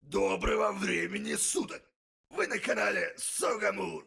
Доброго времени суток! Вы на канале Согамур.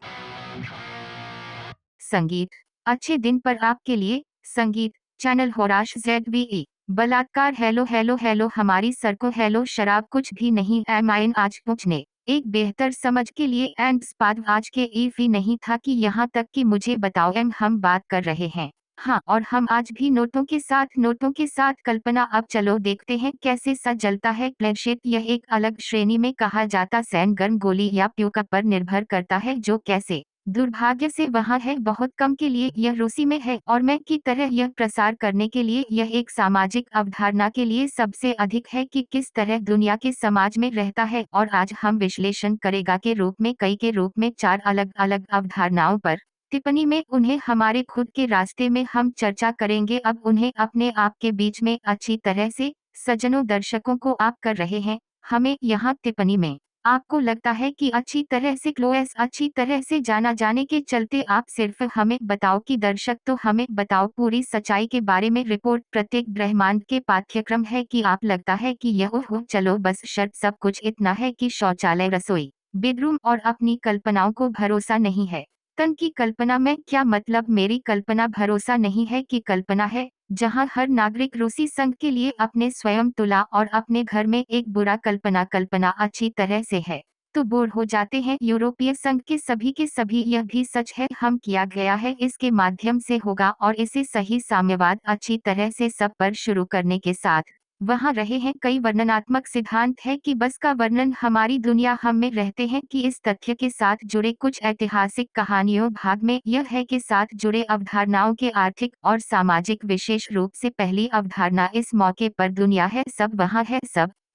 संगीत। अच्छे दिन पर आपके लिए संगीत चैनल होराश ZVE बलात्कार। हेलो हेलो हेलो हमारी सड़कों। हेलो शराब कुछ भी नहीं एमाइन आज पूछने एक बेहतर समझ के लिए एंड स्पाद आज के ईफी नहीं था कि यहाँ तक कि मुझे बताओ एम हम बात कर रहे हैं। हाँ, और हम आज भी नोटों के साथ कल्पना। अब चलो देखते हैं कैसे सा जलता है प्लेनशीट। यह एक अलग श्रेणी में कहा जाता सैन गर्म गोली या प्यूका पर निर्भर करता है जो कैसे दुर्भाग्य से वहाँ है बहुत कम के लिए यह रूसी में है और मैं की तरह यह प्रसार करने के लिए यह एक सामाजिक अवधारणा के लिए सबसे अधिक है कि किस तरह दुनिया के समाज में रहता है। और आज हम विश्लेषण करेगा के रूप में कई के रूप में चार अलग अलग अवधारणाओं पर टिप्पणी में उन्हें हमारे खुद के रास्ते में हम चर्चा करेंगे। अब उन्हें अपने आप के बीच में अच्छी तरह से सज्जनों दर्शकों को आप कर रहे हैं हमें यहाँ टिप्पणी में आपको लगता है कि अच्छी तरह से क्लोएस अच्छी तरह से जाना जाने के चलते आप सिर्फ हमें बताओ कि दर्शक तो हमें बताओ पूरी सच्चाई के बारे में रिपोर्ट प्रत्येक ब्रह्मांड के पाठ्यक्रम है कि आप लगता है कि यह हो चलो बस शर्त सब कुछ इतना है कि शौचालय रसोई बेडरूम और अपनी कल्पनाओं को भरोसा नहीं है। तन की कल्पना में क्या मतलब मेरी कल्पना भरोसा नहीं है कि कल्पना है जहां हर नागरिक रूसी संघ के लिए अपने स्वयं तुला और अपने घर में एक बुरा कल्पना कल्पना अच्छी तरह से है तो बोर हो जाते हैं। यूरोपीय संघ के सभी यह भी सच है हम किया गया है इसके माध्यम से होगा और इसे सही साम्यवाद अच्छी तरह से सब पर शुरू करने के साथ वहाँ रहे हैं कई वर्णनात्मक सिद्धांत है कि बस का वर्णन हमारी दुनिया हम में रहते हैं कि इस तथ्य के साथ जुड़े कुछ ऐतिहासिक कहानियों भाग में यह है के साथ जुड़े अवधारणाओं के आर्थिक और सामाजिक विशेष रूप से पहली अवधारणा इस मौके पर दुनिया है सब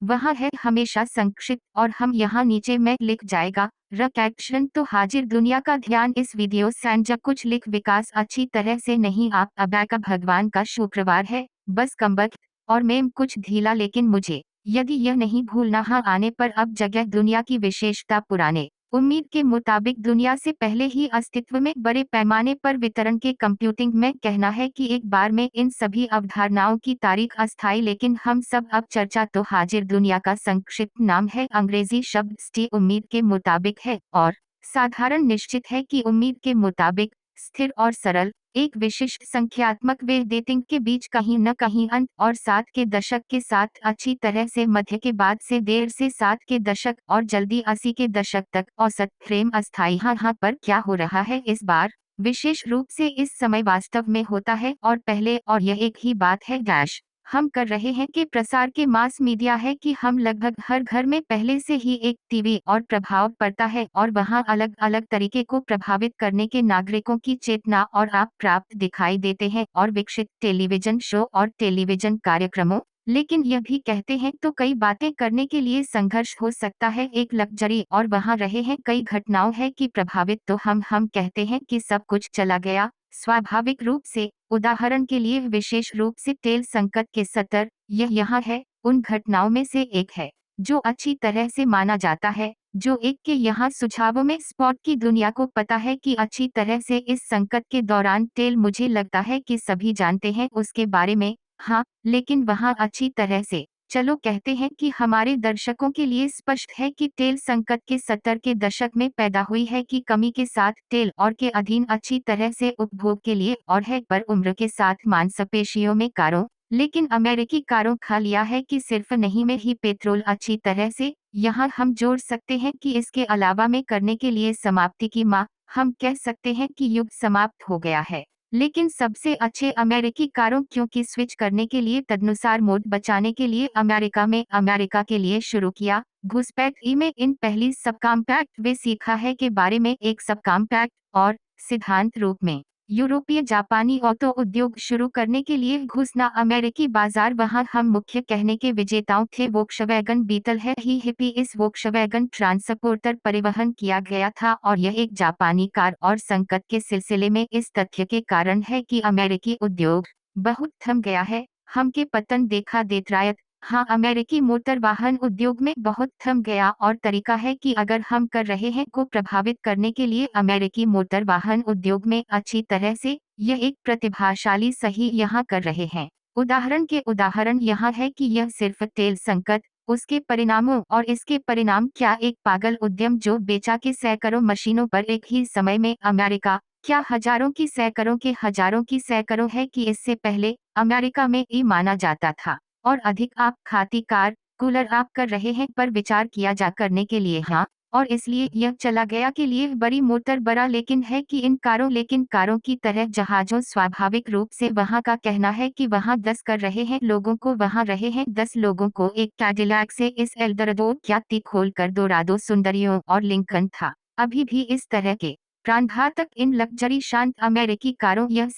वहाँ है हमेशा संक्षिप्त और हम यहाँ नीचे में लिख जाएगा रकैक्शन तो हाजिर दुनिया का ध्यान इस वीडियो संजय कुछ लिख विकास अच्छी तरह से नहीं आप अबा का भगवान का शुक्रवार है बस कमबख्त और मेम कुछ ढीला लेकिन मुझे यदि यह नहीं भूलना हाँ आने पर अब जगह दुनिया की विशेषता पुराने उम्मीद के मुताबिक दुनिया से पहले ही अस्तित्व में बड़े पैमाने पर वितरण के कंप्यूटिंग में कहना है कि एक बार में इन सभी अवधारणाओं की तारीख अस्थायी लेकिन हम सब अब चर्चा तो हाजिर दुनिया का संक्षिप्त नाम है अंग्रेजी शब्द स्टी उम्मीद के मुताबिक है और साधारण निश्चित है कि उम्मीद के मुताबिक स्थिर और सरल एक विशिष्ट संख्यात्मक वे डेटिंग के बीच कहीं न कहीं अंत और 60 के दशक के साथ अच्छी तरह से मध्य के बाद से देर से 60 के दशक और जल्दी 80 के दशक तक औसत फ्रेम अस्थायी। हाँ पर क्या हो रहा है इस बार विशेष रूप से इस समय वास्तव में होता है और पहले और यह एक ही बात है डैश हम कर रहे हैं कि प्रसार के मास मीडिया है कि हम लगभग हर घर में पहले से ही एक टीवी और प्रभाव पड़ता है और वहां अलग अलग तरीके को प्रभावित करने के नागरिकों की चेतना और आप प्राप्त दिखाई देते हैं और विकसित टेलीविजन शो और टेलीविजन कार्यक्रमों लेकिन यह भी कहते हैं तो कई बातें करने के लिए संघर्ष हो सकता है एक लग्जरी और वहां रहे हैं कई घटनाओं है कि प्रभावित तो हम कहते हैं कि सब कुछ चला गया स्वाभाविक रूप से उदाहरण के लिए विशेष रूप से तेल संकट के सतर यह यहाँ है उन घटनाओं में से एक है जो अच्छी तरह से माना जाता है जो एक के यहाँ सुझावों में स्पॉट की दुनिया को पता है कि अच्छी तरह से इस संकट के दौरान तेल मुझे लगता है कि सभी जानते हैं उसके बारे में। हाँ, लेकिन वहाँ अच्छी तरह से चलो कहते हैं कि हमारे दर्शकों के लिए स्पष्ट है कि तेल संकट के 70 के दशक में पैदा हुई है कि कमी के साथ तेल और के अधीन अच्छी तरह से उपभोग के लिए और है पर उम्र के साथ मांसपेशियों में कारों लेकिन अमेरिकी कारों खा लिया है कि सिर्फ नहीं में ही पेट्रोल अच्छी तरह से यहाँ हम जोड़ सकते हैं कि इसके अलावा में करने के लिए समाप्ति की माँ हम कह सकते हैं कि युग समाप्त हो गया है लेकिन सबसे अच्छे अमेरिकी कारों क्योंकि स्विच करने के लिए तदनुसार मोड बचाने के लिए अमेरिका के लिए शुरू किया घुसपैठ ई में इन पहली सब कॉम्पैक्ट वे सीखा है के बारे में एक सब कॉम्पैक्ट और सिद्धांत रूप में यूरोपीय जापानी ऑटो उद्योग शुरू करने के लिए घुसना अमेरिकी बाजार वहां हम मुख्य कहने के विजेताओं थे वोक्सवैगन बीटल है ही हिप्पी इस वोक्सवैगन ट्रांसपोर्टर परिवहन किया गया था और यह एक जापानी कार और संकट के सिलसिले में इस तथ्य के कारण है कि अमेरिकी उद्योग बहुत थम गया है हम के पतन देखा देत्रायत। हाँ, अमेरिकी मोटर वाहन उद्योग में बहुत थम गया और तरीका है कि अगर हम कर रहे हैं को प्रभावित करने के लिए अमेरिकी मोटर वाहन उद्योग में अच्छी तरह से यह एक प्रतिभाशाली सही यहाँ कर रहे हैं उदाहरण यहाँ है कि यह सिर्फ तेल संकट, उसके परिणामों और इसके परिणाम क्या एक पागल उद्यम जो बेचा के सैकड़ों मशीनों पर एक ही समय में अमेरिका, क्या हजारों की सैकड़ों है कि इससे पहले अमेरिका में ही माना जाता था। और अधिक आप खाती कार कूलर आप कर रहे हैं पर विचार किया जा करने के लिए हाँ। और इसलिए यह चला गया के लिए बड़ी मोटर बड़ा लेकिन है कि लेकिन कारों की तरह जहाजों स्वाभाविक रूप से वहाँ का कहना है कि वहाँ 10 कर रहे हैं लोगों को वहाँ रहे हैं 10 लोगों को एक कैडिलैक से इस एल्डोराडो ख्याति खोल कर दोरादो सुंदरियों और लिंकन था। अभी भी इस तरह के प्राणघातक इन लग्जरी शांत अमेरिकी कारों यह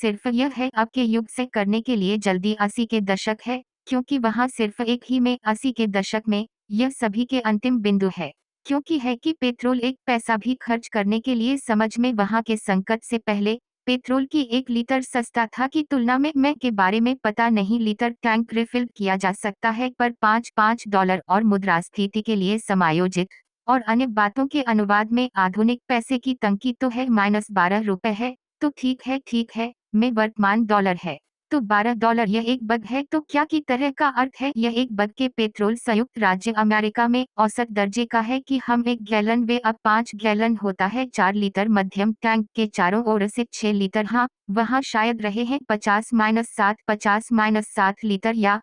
है अब के युग से करने के लिए जल्दी 80 के दशक है क्योंकि वहाँ सिर्फ एक ही में 80 के दशक में यह सभी के अंतिम बिंदु है। क्योंकि है कि पेट्रोल एक पैसा भी खर्च करने के लिए समझ में वहाँ के संकट से पहले पेट्रोल की 1 लीटर सस्ता था की तुलना में मैं के बारे में पता नहीं लीटर टैंक रिफिल किया जा सकता है पर $5 और मुद्रास्फीति के लिए समायोजित और अन्य बातों के अनुवाद में आधुनिक पैसे की तंगी तो है -12 रुपए है तो ठीक है में वर्तमान डॉलर है तो $12 यह एक बग है तो क्या की तरह का अर्थ है यह एक बग के पेट्रोल संयुक्त राज्य अमेरिका में औसत दर्जे का है कि हम 1 गैलन वे अब 5 गैलन होता है 4 लीटर मध्यम टैंक के चारों ओर से 6 लीटर हाँ वहाँ शायद रहे हैं 50-7 लीटर या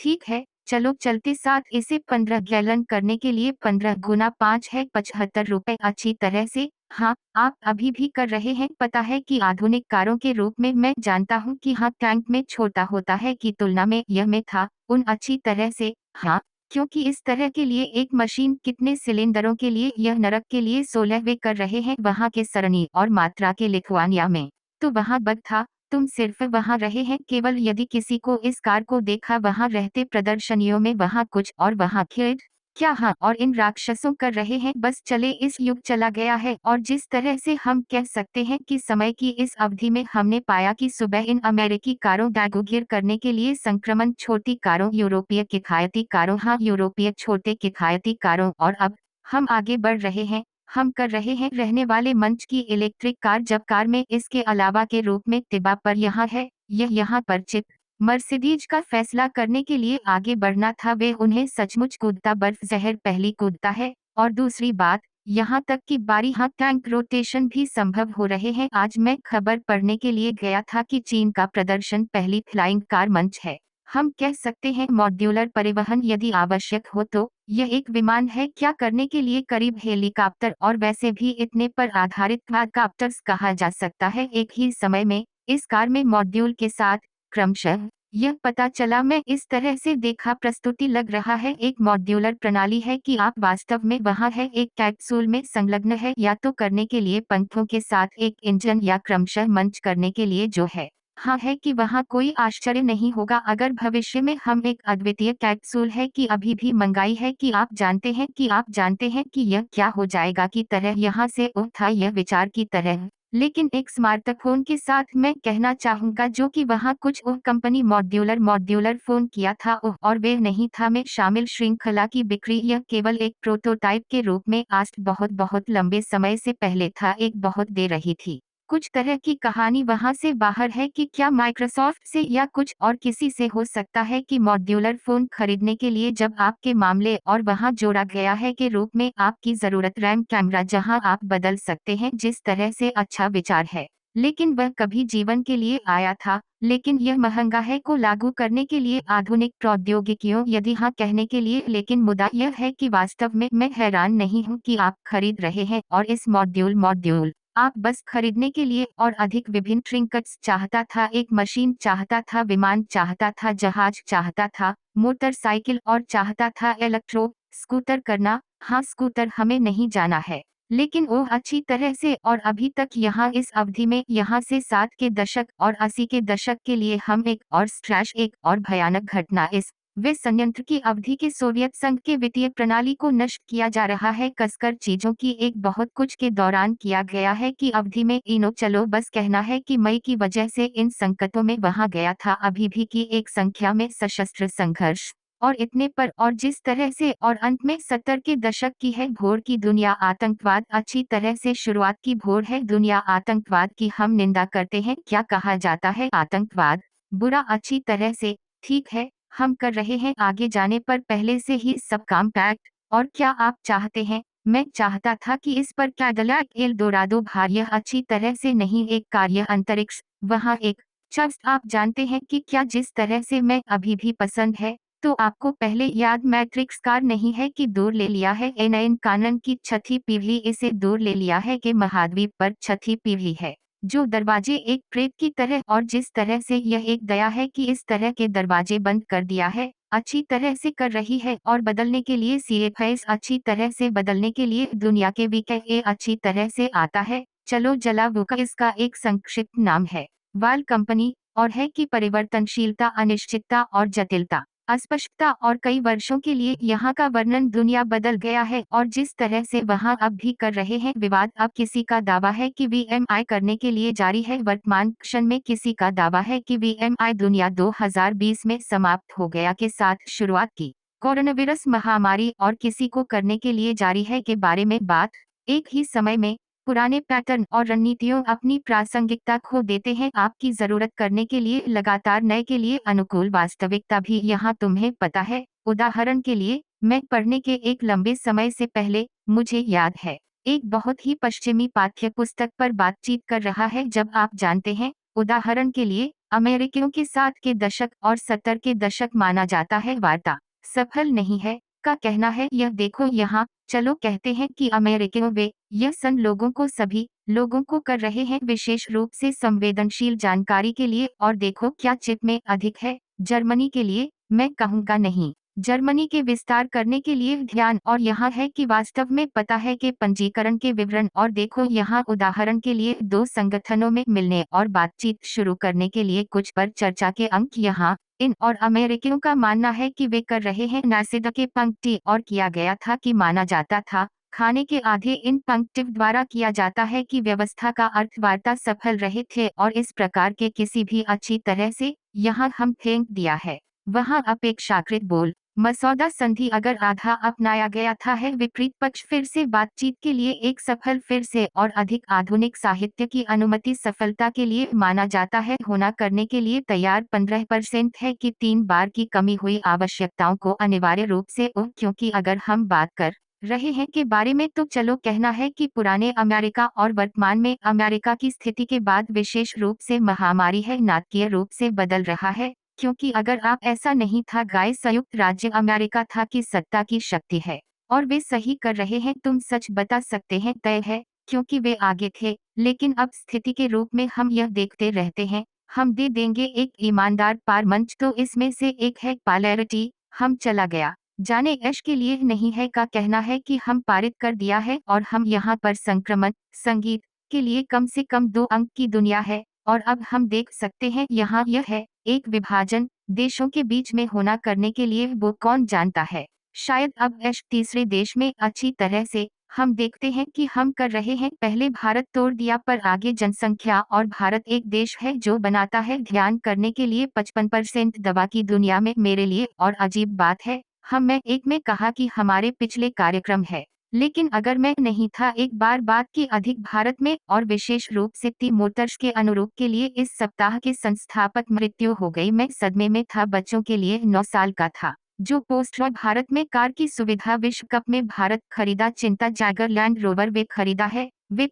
ठीक है चलो चलते साथ इसे 15 गैलन करने के लिए 15 गुना 5 है 75 रुपए अच्छी तरह से हाँ आप अभी भी कर रहे हैं पता है कि आधुनिक कारों के रूप में मैं जानता हूँ कि हाँ टैंक में छोटा होता है की तुलना में यह में था उन अच्छी तरह से हाँ क्योंकि इस तरह के लिए एक मशीन कितने सिलेंडरों के लिए यह नरक के लिए 16 वे कर रहे हैं वहाँ के सरणी और मात्रा के लिथुआनिया में तो वहाँ बग था तुम सिर्फ वहाँ रहे हैं केवल यदि किसी को इस कार को देखा वहाँ रहते प्रदर्शनियों में वहाँ कुछ और वहाँ खेड क्या हाँ और इन राक्षसों कर रहे हैं बस चले इस युग चला गया है और जिस तरह से हम कह सकते हैं कि समय की इस अवधि में हमने पाया कि सुबह इन अमेरिकी कारों दागुगिर करने के लिए संक्रमण छोटी कारों यूरोपीय किफायती कारों हाँ यूरोपीय छोटे किफायती कारों और अब हम आगे बढ़ रहे हैं हम कर रहे हैं रहने वाले मंच की इलेक्ट्रिक कार जब कार में इसके अलावा के रूप में तिबा पर यहाँ है यह यहाँ पर चिप मर्सिडीज का फैसला करने के लिए आगे बढ़ना था वे उन्हें सचमुच कूदता बर्फ जहर पहली कूदता है और दूसरी बात यहाँ तक कि बारी हाँ टैंक रोटेशन भी संभव हो रहे हैं आज मैं खबर पढ़ने के लिए गया था कि चीन का प्रदर्शन पहली फ्लाइंग कार मंच है हम कह सकते हैं मॉड्यूलर परिवहन यदि आवश्यक हो तो यह एक विमान है क्या करने के लिए करीब हेलीकॉप्टर और वैसे भी इतने पर आधारित क्वाडकॉप्टर्स कहा जा सकता है एक ही समय में इस कार में मॉड्यूल के साथ क्रमशः यह पता चला मैं इस तरह से देखा प्रस्तुति लग रहा है एक मॉड्यूलर प्रणाली है कि आप वास्तव में वहाँ है एक कैप्सूल में संलग्न है या तो करने के लिए पंखों के साथ एक इंजन या क्रमशः मंच करने के लिए जो है हाँ है कि वहाँ कोई आश्चर्य नहीं होगा अगर भविष्य में हम एक अद्वितीय कैप्सूल है कि अभी भी मंगाई है कि आप जानते हैं कि यह क्या हो जाएगा की तरह यहाँ से था यह विचार की तरह लेकिन एक स्मार्टफोन के साथ मैं कहना चाहूंगा जो कि वहाँ कुछ कंपनी मॉड्यूलर फोन किया था और वे नहीं था में शामिल श्रृंखला की बिक्री यह केवल एक प्रोटोटाइप के रूप में आज बहुत लंबे समय से पहले था एक बहुत दे रही थी कुछ तरह की कहानी वहां से बाहर है कि क्या माइक्रोसॉफ्ट से या कुछ और किसी से हो सकता है कि मॉड्यूलर फोन खरीदने के लिए जब आपके मामले और वहां जोड़ा गया है के रूप में आपकी जरूरत रैम कैमरा जहां आप बदल सकते हैं जिस तरह से अच्छा विचार है लेकिन वह कभी जीवन के लिए आया था लेकिन यह महंगा है को लागू करने के लिए आधुनिक प्रौद्योगिकियों यदि हाँ कहने के लिए लेकिन मुद्दा यह है कि वास्तव में मैं हैरान नहीं हूँ कि आप खरीद रहे हैं और इस मॉड्यूल आप बस खरीदने के लिए और अधिक विभिन्न ट्रिंकट्स चाहता था एक मशीन चाहता था विमान चाहता था जहाज चाहता था मोटरसाइकिल और चाहता था इलेक्ट्रो स्कूटर करना हाँ स्कूटर हमें नहीं जाना है लेकिन ओह अच्छी तरह से और अभी तक यहाँ इस अवधि में यहाँ से 60 के दशक और 80 के दशक के लिए हम एक और भयानक घटना इस वे संयंत्र की अवधि के सोवियत संघ के वित्तीय प्रणाली को नष्ट किया जा रहा है कसकर चीजों की एक बहुत कुछ के दौरान किया गया है कि अवधि में इनो चलो बस कहना है कि मई की वजह से इन संकटों में वहां गया था अभी भी की एक संख्या में सशस्त्र संघर्ष और इतने पर और जिस तरह से और अंत में 70 के दशक की है भोर की दुनिया आतंकवाद अच्छी तरह से शुरुआत की भोर है दुनिया आतंकवाद की हम निंदा करते हैं क्या कहा जाता है आतंकवाद बुरा अच्छी तरह से। ठीक है, हम कर रहे हैं आगे जाने पर पहले से ही सब काम पैक्ड। और क्या आप चाहते हैं? मैं चाहता था कि इस पर कैडिलैक एल्डोराडो भार्य अच्छी तरह से नहीं एक कार्य अंतरिक्ष, वहाँ एक शख्स आप जानते हैं कि क्या जिस तरह से मैं अभी भी पसंद है, तो आपको पहले याद मैट्रिक्स कार नहीं है कि दूर ले लिया है एनआईन कानन की छठी पीढ़ी इसे दूर ले लिया है कि महाद्वीप पर छठी पीढ़ी है जो दरवाजे एक प्रेत की तरह और जिस तरह से यह एक दया है कि इस तरह के दरवाजे बंद कर दिया है अच्छी तरह से कर रही है और बदलने के लिए सीएफएस अच्छी तरह से बदलने के लिए दुनिया के वीके अच्छी तरह से आता है। चलो जला वुका इसका एक संक्षिप्त नाम है। वाल कंपनी और है कि परिवर्तनशीलता अनिश्चितता और जटिलता अस्पष्टता और कई वर्षों के लिए यहाँ का वर्णन दुनिया बदल गया है और जिस तरह से वहाँ अब भी कर रहे हैं विवाद अब किसी का दावा है कि वीएमआई करने के लिए जारी है वर्तमान क्षण में किसी का दावा है कि वीएमआई दुनिया 2020 में समाप्त हो गया के साथ शुरुआत की कोरोनावायरस महामारी और किसी को करने के लिए जारी है के बारे में बात एक ही समय में पुराने पैटर्न और रणनीतियों अपनी प्रासंगिकता खो देते हैं आपकी जरूरत करने के लिए लगातार नए के लिए अनुकूल वास्तविकता भी यहाँ तुम्हें पता है। उदाहरण के लिए मैं पढ़ने के एक लंबे समय से पहले मुझे याद है एक बहुत ही पश्चिमी पाठ्य पुस्तक पर बातचीत कर रहा है जब आप जानते हैं उदाहरण के लिए अमेरिकियों के 60 के दशक और 70 के दशक माना जाता है वार्ता सफल नहीं है का कहना है यह देखो यहाँ चलो कहते हैं कि अमेरिकियों वे यह सन लोगों को सभी लोगों को कर रहे हैं विशेष रूप से संवेदनशील जानकारी के लिए और देखो क्या चिप में अधिक है जर्मनी के लिए मैं कहूँगा नहीं जर्मनी के विस्तार करने के लिए ध्यान और यहाँ है कि वास्तव में पता है कि पंजीकरण के विवरण और देखो यहाँ उदाहरण के लिए दो संगठनों में मिलने और बातचीत शुरू करने के लिए कुछ पर चर्चा के अंक यहाँ इन और अमेरिकियों का मानना है कि वे कर रहे हैं नासिदा के पंक्ति और किया गया था कि माना जाता था खाने के आधे इन पंक्तिव द्वारा किया जाता है कि व्यवस्था का अर्थ वार्ता सफल रहे थे और इस प्रकार के किसी भी अच्छी तरह से यहाँ हम फेंक दिया है वहाँ अपेक्षाकृत बोल मसौदा संधि अगर आधा अपनाया गया था है विपरीत पक्ष फिर से बातचीत के लिए एक सफल फिर से और अधिक आधुनिक साहित्य की अनुमति सफलता के लिए माना जाता है होना करने के लिए तैयार 15% है कि 3 बार की कमी हुई आवश्यकताओं को अनिवार्य रूप से क्योंकि अगर हम बात कर रहे हैं के बारे में तो चलो कहना है कि पुराने अमेरिका और वर्तमान में अमेरिका की स्थिति के बाद विशेष रूप से महामारी है नाटकीय रूप से बदल रहा है क्योंकि अगर आप ऐसा नहीं था गाय संयुक्त राज्य अमेरिका था कि सत्ता की शक्ति है और वे सही कर रहे हैं तुम सच बता सकते हैं तय है क्योंकि वे आगे थे लेकिन अब स्थिति के रूप में हम यह देखते रहते हैं हम दे देंगे एक ईमानदार पार मंच तो इसमें से एक है पॉलैरिटी हम चला गया जाने ऐश के लिए नहीं है का कहना है कि हम पारित कर दिया है और हम यहाँ पर संक्रमण संगीत के लिए कम से कम 2 अंक की दुनिया है और अब हम देख सकते हैं यहाँ यह है एक विभाजन देशों के बीच में होना करने के लिए वो कौन जानता है शायद अब ऐश तीसरे देश में अच्छी तरह से हम देखते हैं कि हम कर रहे हैं पहले भारत तोड़ दिया पर आगे जनसंख्या और भारत एक देश है जो बनाता है ध्यान करने के लिए 55% दवा की दुनिया में मेरे लिए और अजीब बात है हम मैं एक में कहा कि हमारे पिछले कार्यक्रम है लेकिन अगर मैं नहीं था एक बार बात की अधिक भारत में और विशेष रूप से टी मोटर्स के अनुरूप के लिए इस सप्ताह के संस्थापक मृत्यु हो गई मैं सदमे में था बच्चों के लिए 9 साल का था जो पोस्ट भारत में कार की सुविधा विश्व कप में भारत खरीदा चिंता जैगर लैंड रोवर वे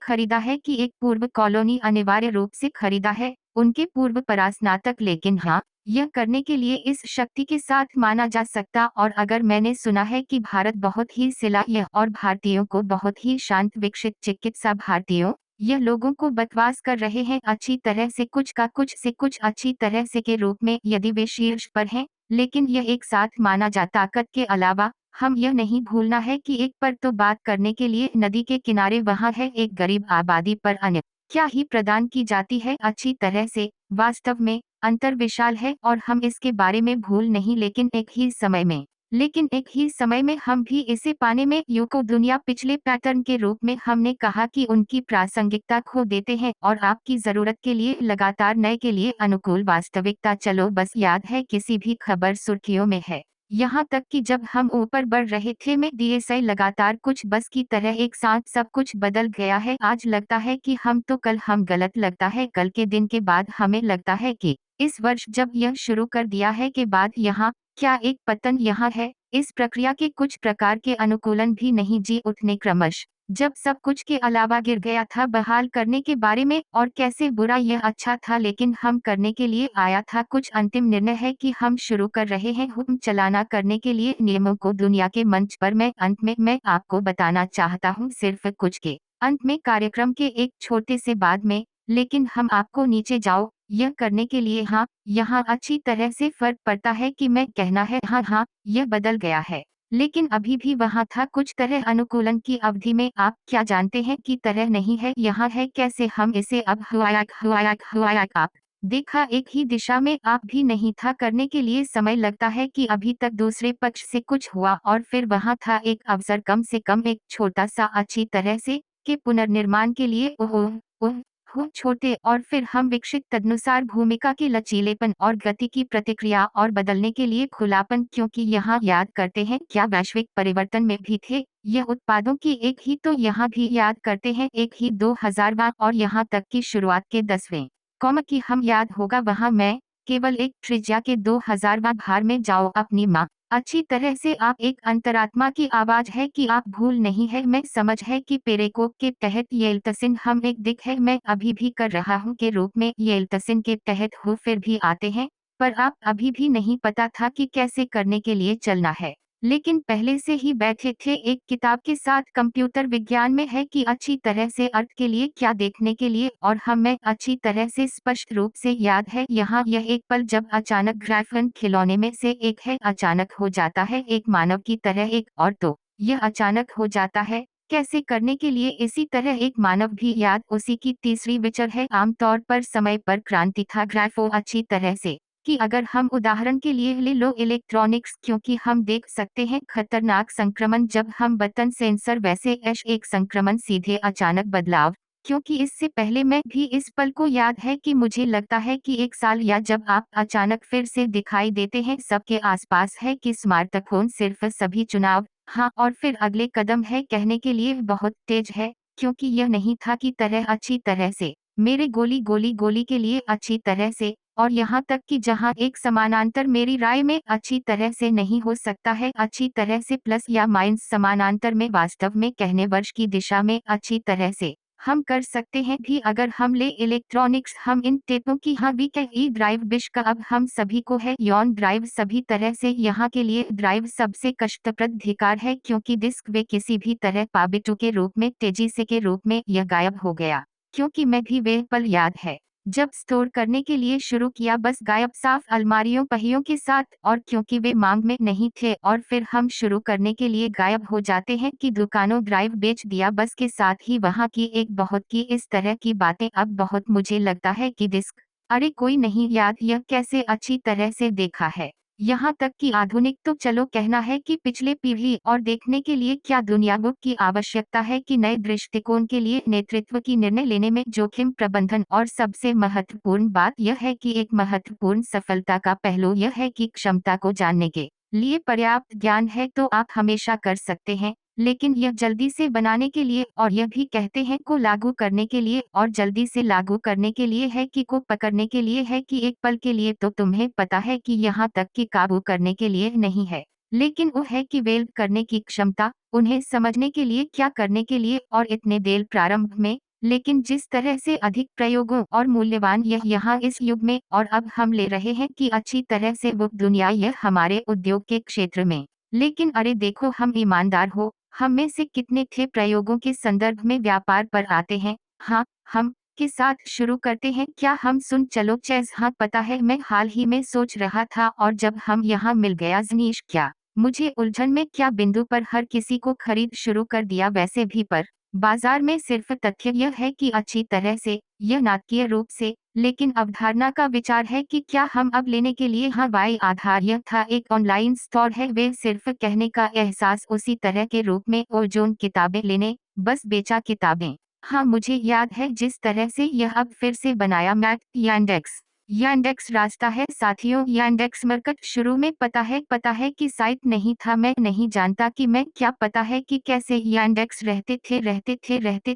खरीदा है कि एक पूर्व कॉलोनी अनिवार्य रूप से खरीदा है उनके पूर्व परास्नातक लेकिन हाँ यह करने के लिए इस शक्ति के साथ माना जा सकता और अगर मैंने सुना है कि भारत बहुत ही सिलाह और भारतीयों को बहुत ही शांत विकसित चिकित्सा भारतीयों यह लोगों को बकवास कर रहे हैं अच्छी तरह से कुछ का कुछ से कुछ अच्छी तरह से के रूप में यदि वे शीर्ष पर हैं लेकिन यह एक साथ माना जा ताकत के अलावा हम यह नहीं भूलना है कि एक पर तो बात करने के लिए नदी के किनारे वहाँ है एक गरीब आबादी पर अन्य क्या ही प्रदान की जाती है अच्छी तरह से वास्तव में अंतर विशाल है और हम इसके बारे में भूल नहीं लेकिन एक ही समय में हम भी इसे पाने में यूको दुनिया पिछले पैटर्न के रूप में हमने कहा कि उनकी प्रासंगिकता खो देते हैं और आपकी जरूरत के लिए लगातार नए के लिए अनुकूल वास्तविकता चलो बस याद है किसी भी खबर सुर्खियों में है यहाँ तक कि जब हम ऊपर बढ़ रहे थे में डीएसआई लगातार कुछ बस की तरह एक साथ सब कुछ बदल गया है आज लगता है कि हम तो कल हम गलत लगता है कल के दिन के बाद हमें लगता है कि इस वर्ष जब यह शुरू कर दिया है के बाद यहाँ क्या एक पतन यहाँ है। इस प्रक्रिया के कुछ प्रकार के अनुकूलन भी नहीं जी उठने क्रमश जब सब कुछ के अलावा गिर गया था बहाल करने के बारे में और कैसे बुरा यह अच्छा था लेकिन हम करने के लिए आया था कुछ अंतिम निर्णय है कि हम शुरू कर रहे हैं हुक्म चलाना करने के लिए नियमों को दुनिया के मंच पर अंत में मैं आपको बताना चाहता हूँ सिर्फ कुछ के अंत में कार्यक्रम के एक छोटे से बाद में लेकिन हम आपको नीचे जाओ यह करने के लिए हाँ यहाँ अच्छी तरह से फर्क पड़ता है कि मैं कहना है हाँ हाँ यह बदल गया है लेकिन अभी भी वहाँ था कुछ तरह अनुकूलन की अवधि में आप क्या जानते हैं कि तरह नहीं है यहाँ है कैसे हम इसे अब हुआक आप देखा एक ही दिशा में आप भी नहीं था करने के लिए समय लगता है कि अभी तक दूसरे पक्ष से कुछ हुआ और फिर वहाँ था एक अवसर कम से कम एक छोटा सा अच्छी तरह से के पुनर्निर्माण के लिए ओह ओह हो छोटे और फिर हम विकसित तदनुसार भूमिका के लचीलेपन और गति की प्रतिक्रिया और बदलने के लिए खुलापन क्योंकि यहाँ याद करते हैं क्या वैश्विक परिवर्तन में भी थे यह उत्पादों की एक ही तो यहाँ भी याद करते हैं एक ही 2000वां और यहाँ तक की शुरुआत के 10वें कॉम की हम याद होगा वहाँ मैं केवल एक त्रिज्या के 2000वां भार में जाओ अपनी माँ अच्छी तरह से आप एक अंतरात्मा की आवाज है कि आप भूल नहीं है मैं समझ है कि पेरेको के तहत येल्तसिन हम एक दिक है मैं अभी भी कर रहा हूँ के रूप में येल्तसिन के तहत हो फिर भी आते हैं पर आप अभी भी नहीं पता था कि कैसे करने के लिए चलना है लेकिन पहले से ही बैठे थे एक किताब के साथ कंप्यूटर विज्ञान में है कि अच्छी तरह से अर्थ के लिए क्या देखने के लिए और हमें अच्छी तरह से स्पष्ट रूप से याद है यहाँ यह एक पल जब अचानक ग्राफन खिलौने में से एक है अचानक हो जाता है एक मानव की तरह एक और तो यह अचानक हो जाता है कैसे करने के लिए इसी तरह एक मानव भी याद उसी की तीसरी विचार है आमतौर पर समय पर क्रांति था ग्राफो अच्छी तरह से कि अगर हम उदाहरण के लिए ले लो इलेक्ट्रॉनिक्स क्योंकि हम देख सकते हैं खतरनाक संक्रमण जब हम बटन सेंसर वैसे एक संक्रमण सीधे अचानक बदलाव क्योंकि इससे पहले मैं भी इस पल को याद है कि मुझे लगता है कि एक साल या जब आप अचानक फिर से दिखाई देते हैं सबके आसपास है कि स्मार्टफोन सिर्फ सभी चुनाव हाँ और फिर अगले कदम है कहने के लिए बहुत तेज है क्योंकि यह नहीं था कि तरह अच्छी तरह से मेरे गोली गोली गोली के लिए अच्छी तरह से और यहाँ तक कि जहाँ एक समानांतर मेरी राय में अच्छी तरह से नहीं हो सकता है अच्छी तरह से प्लस या माइनस समानांतर में वास्तव में कहने वर्ष की दिशा में अच्छी तरह से हम कर सकते हैं भी अगर हम ले इलेक्ट्रॉनिक्स हम इन टेपों की हाँ भी कह ई ड्राइव विश का अब हम सभी को है यौन ड्राइव सभी तरह से यहाँ के लिए ड्राइव सबसे कष्टप्रद अधिकार है क्योंकि डिस्क वे किसी भी तरह पाबिटू के रूप में तेजी से के रूप में यह गायब हो गया क्योंकि मैं भी वे पल याद है जब स्टोर करने के लिए शुरू किया बस गायब साफ अलमारियों पहियों के साथ और क्योंकि वे मांग में नहीं थे और फिर हम शुरू करने के लिए गायब हो जाते हैं कि दुकानों ड्राइव बेच दिया बस के साथ ही वहाँ की एक बहुत की इस तरह की बातें अब बहुत मुझे लगता है कि डिस्क अरे कोई नहीं याद यह कैसे अच्छी तरह से देखा है यहाँ तक कि आधुनिक तो चलो कहना है कि पिछले पीढ़ी और देखने के लिए क्या दुनिया बुक की आवश्यकता है कि नए दृष्टिकोण के लिए नेतृत्व की निर्णय लेने में जोखिम प्रबंधन और सबसे महत्वपूर्ण बात यह है कि एक महत्वपूर्ण सफलता का पहलू यह है कि क्षमता को जानने के लिए पर्याप्त ज्ञान है तो आप हमेशा कर सकते हैं लेकिन यह जल्दी से बनाने के लिए और यह भी कहते हैं को लागू करने के लिए और जल्दी से लागू करने के लिए है कि को पकड़ने के लिए है कि एक पल के लिए तो तुम्हें पता है कि यहाँ तक कि काबू करने के लिए नहीं है लेकिन वो है कि वेल्ड करने की क्षमता उन्हें समझने के लिए क्या करने के लिए और इतने देर प्रारंभ में लेकिन जिस तरह से अधिक प्रयोगों और मूल्यवान यह यहाँ इस युग में और अब हम ले रहे हैं कि अच्छी तरह से वो दुनिया यह हमारे उद्योग के क्षेत्र में लेकिन अरे देखो हम ईमानदार हो हम में से कितने थे प्रयोगों के संदर्भ में व्यापार पर आते हैं हाँ हम के साथ शुरू करते हैं क्या हम सुन चलो चेस हाँ पता है मैं हाल ही में सोच रहा था और जब हम यहाँ मिल गया जनीश क्या मुझे उलझन में क्या बिंदु पर हर किसी को खरीद शुरू कर दिया वैसे भी पर बाजार में सिर्फ तथ्य यह है कि अच्छी तरह से यह नाटकीय रूप से लेकिन अवधारणा का विचार है कि क्या हम अब लेने के लिए हाँ वाई आधार यह था एक ऑनलाइन स्टोर है वे सिर्फ कहने का एहसास उसी तरह के रूप में ओजोन किताबें लेने बस बेचा किताबें हाँ मुझे याद है जिस तरह से यह अब फिर से बनाया मैट यांडेक्स यांडेक्स रास्ता है साथियों, यांडेक्स मरकट शुरू में पता है कि साइट नहीं था, मैं नहीं जानता कि मैं क्या, पता है कि कैसे यांडेक्स रहते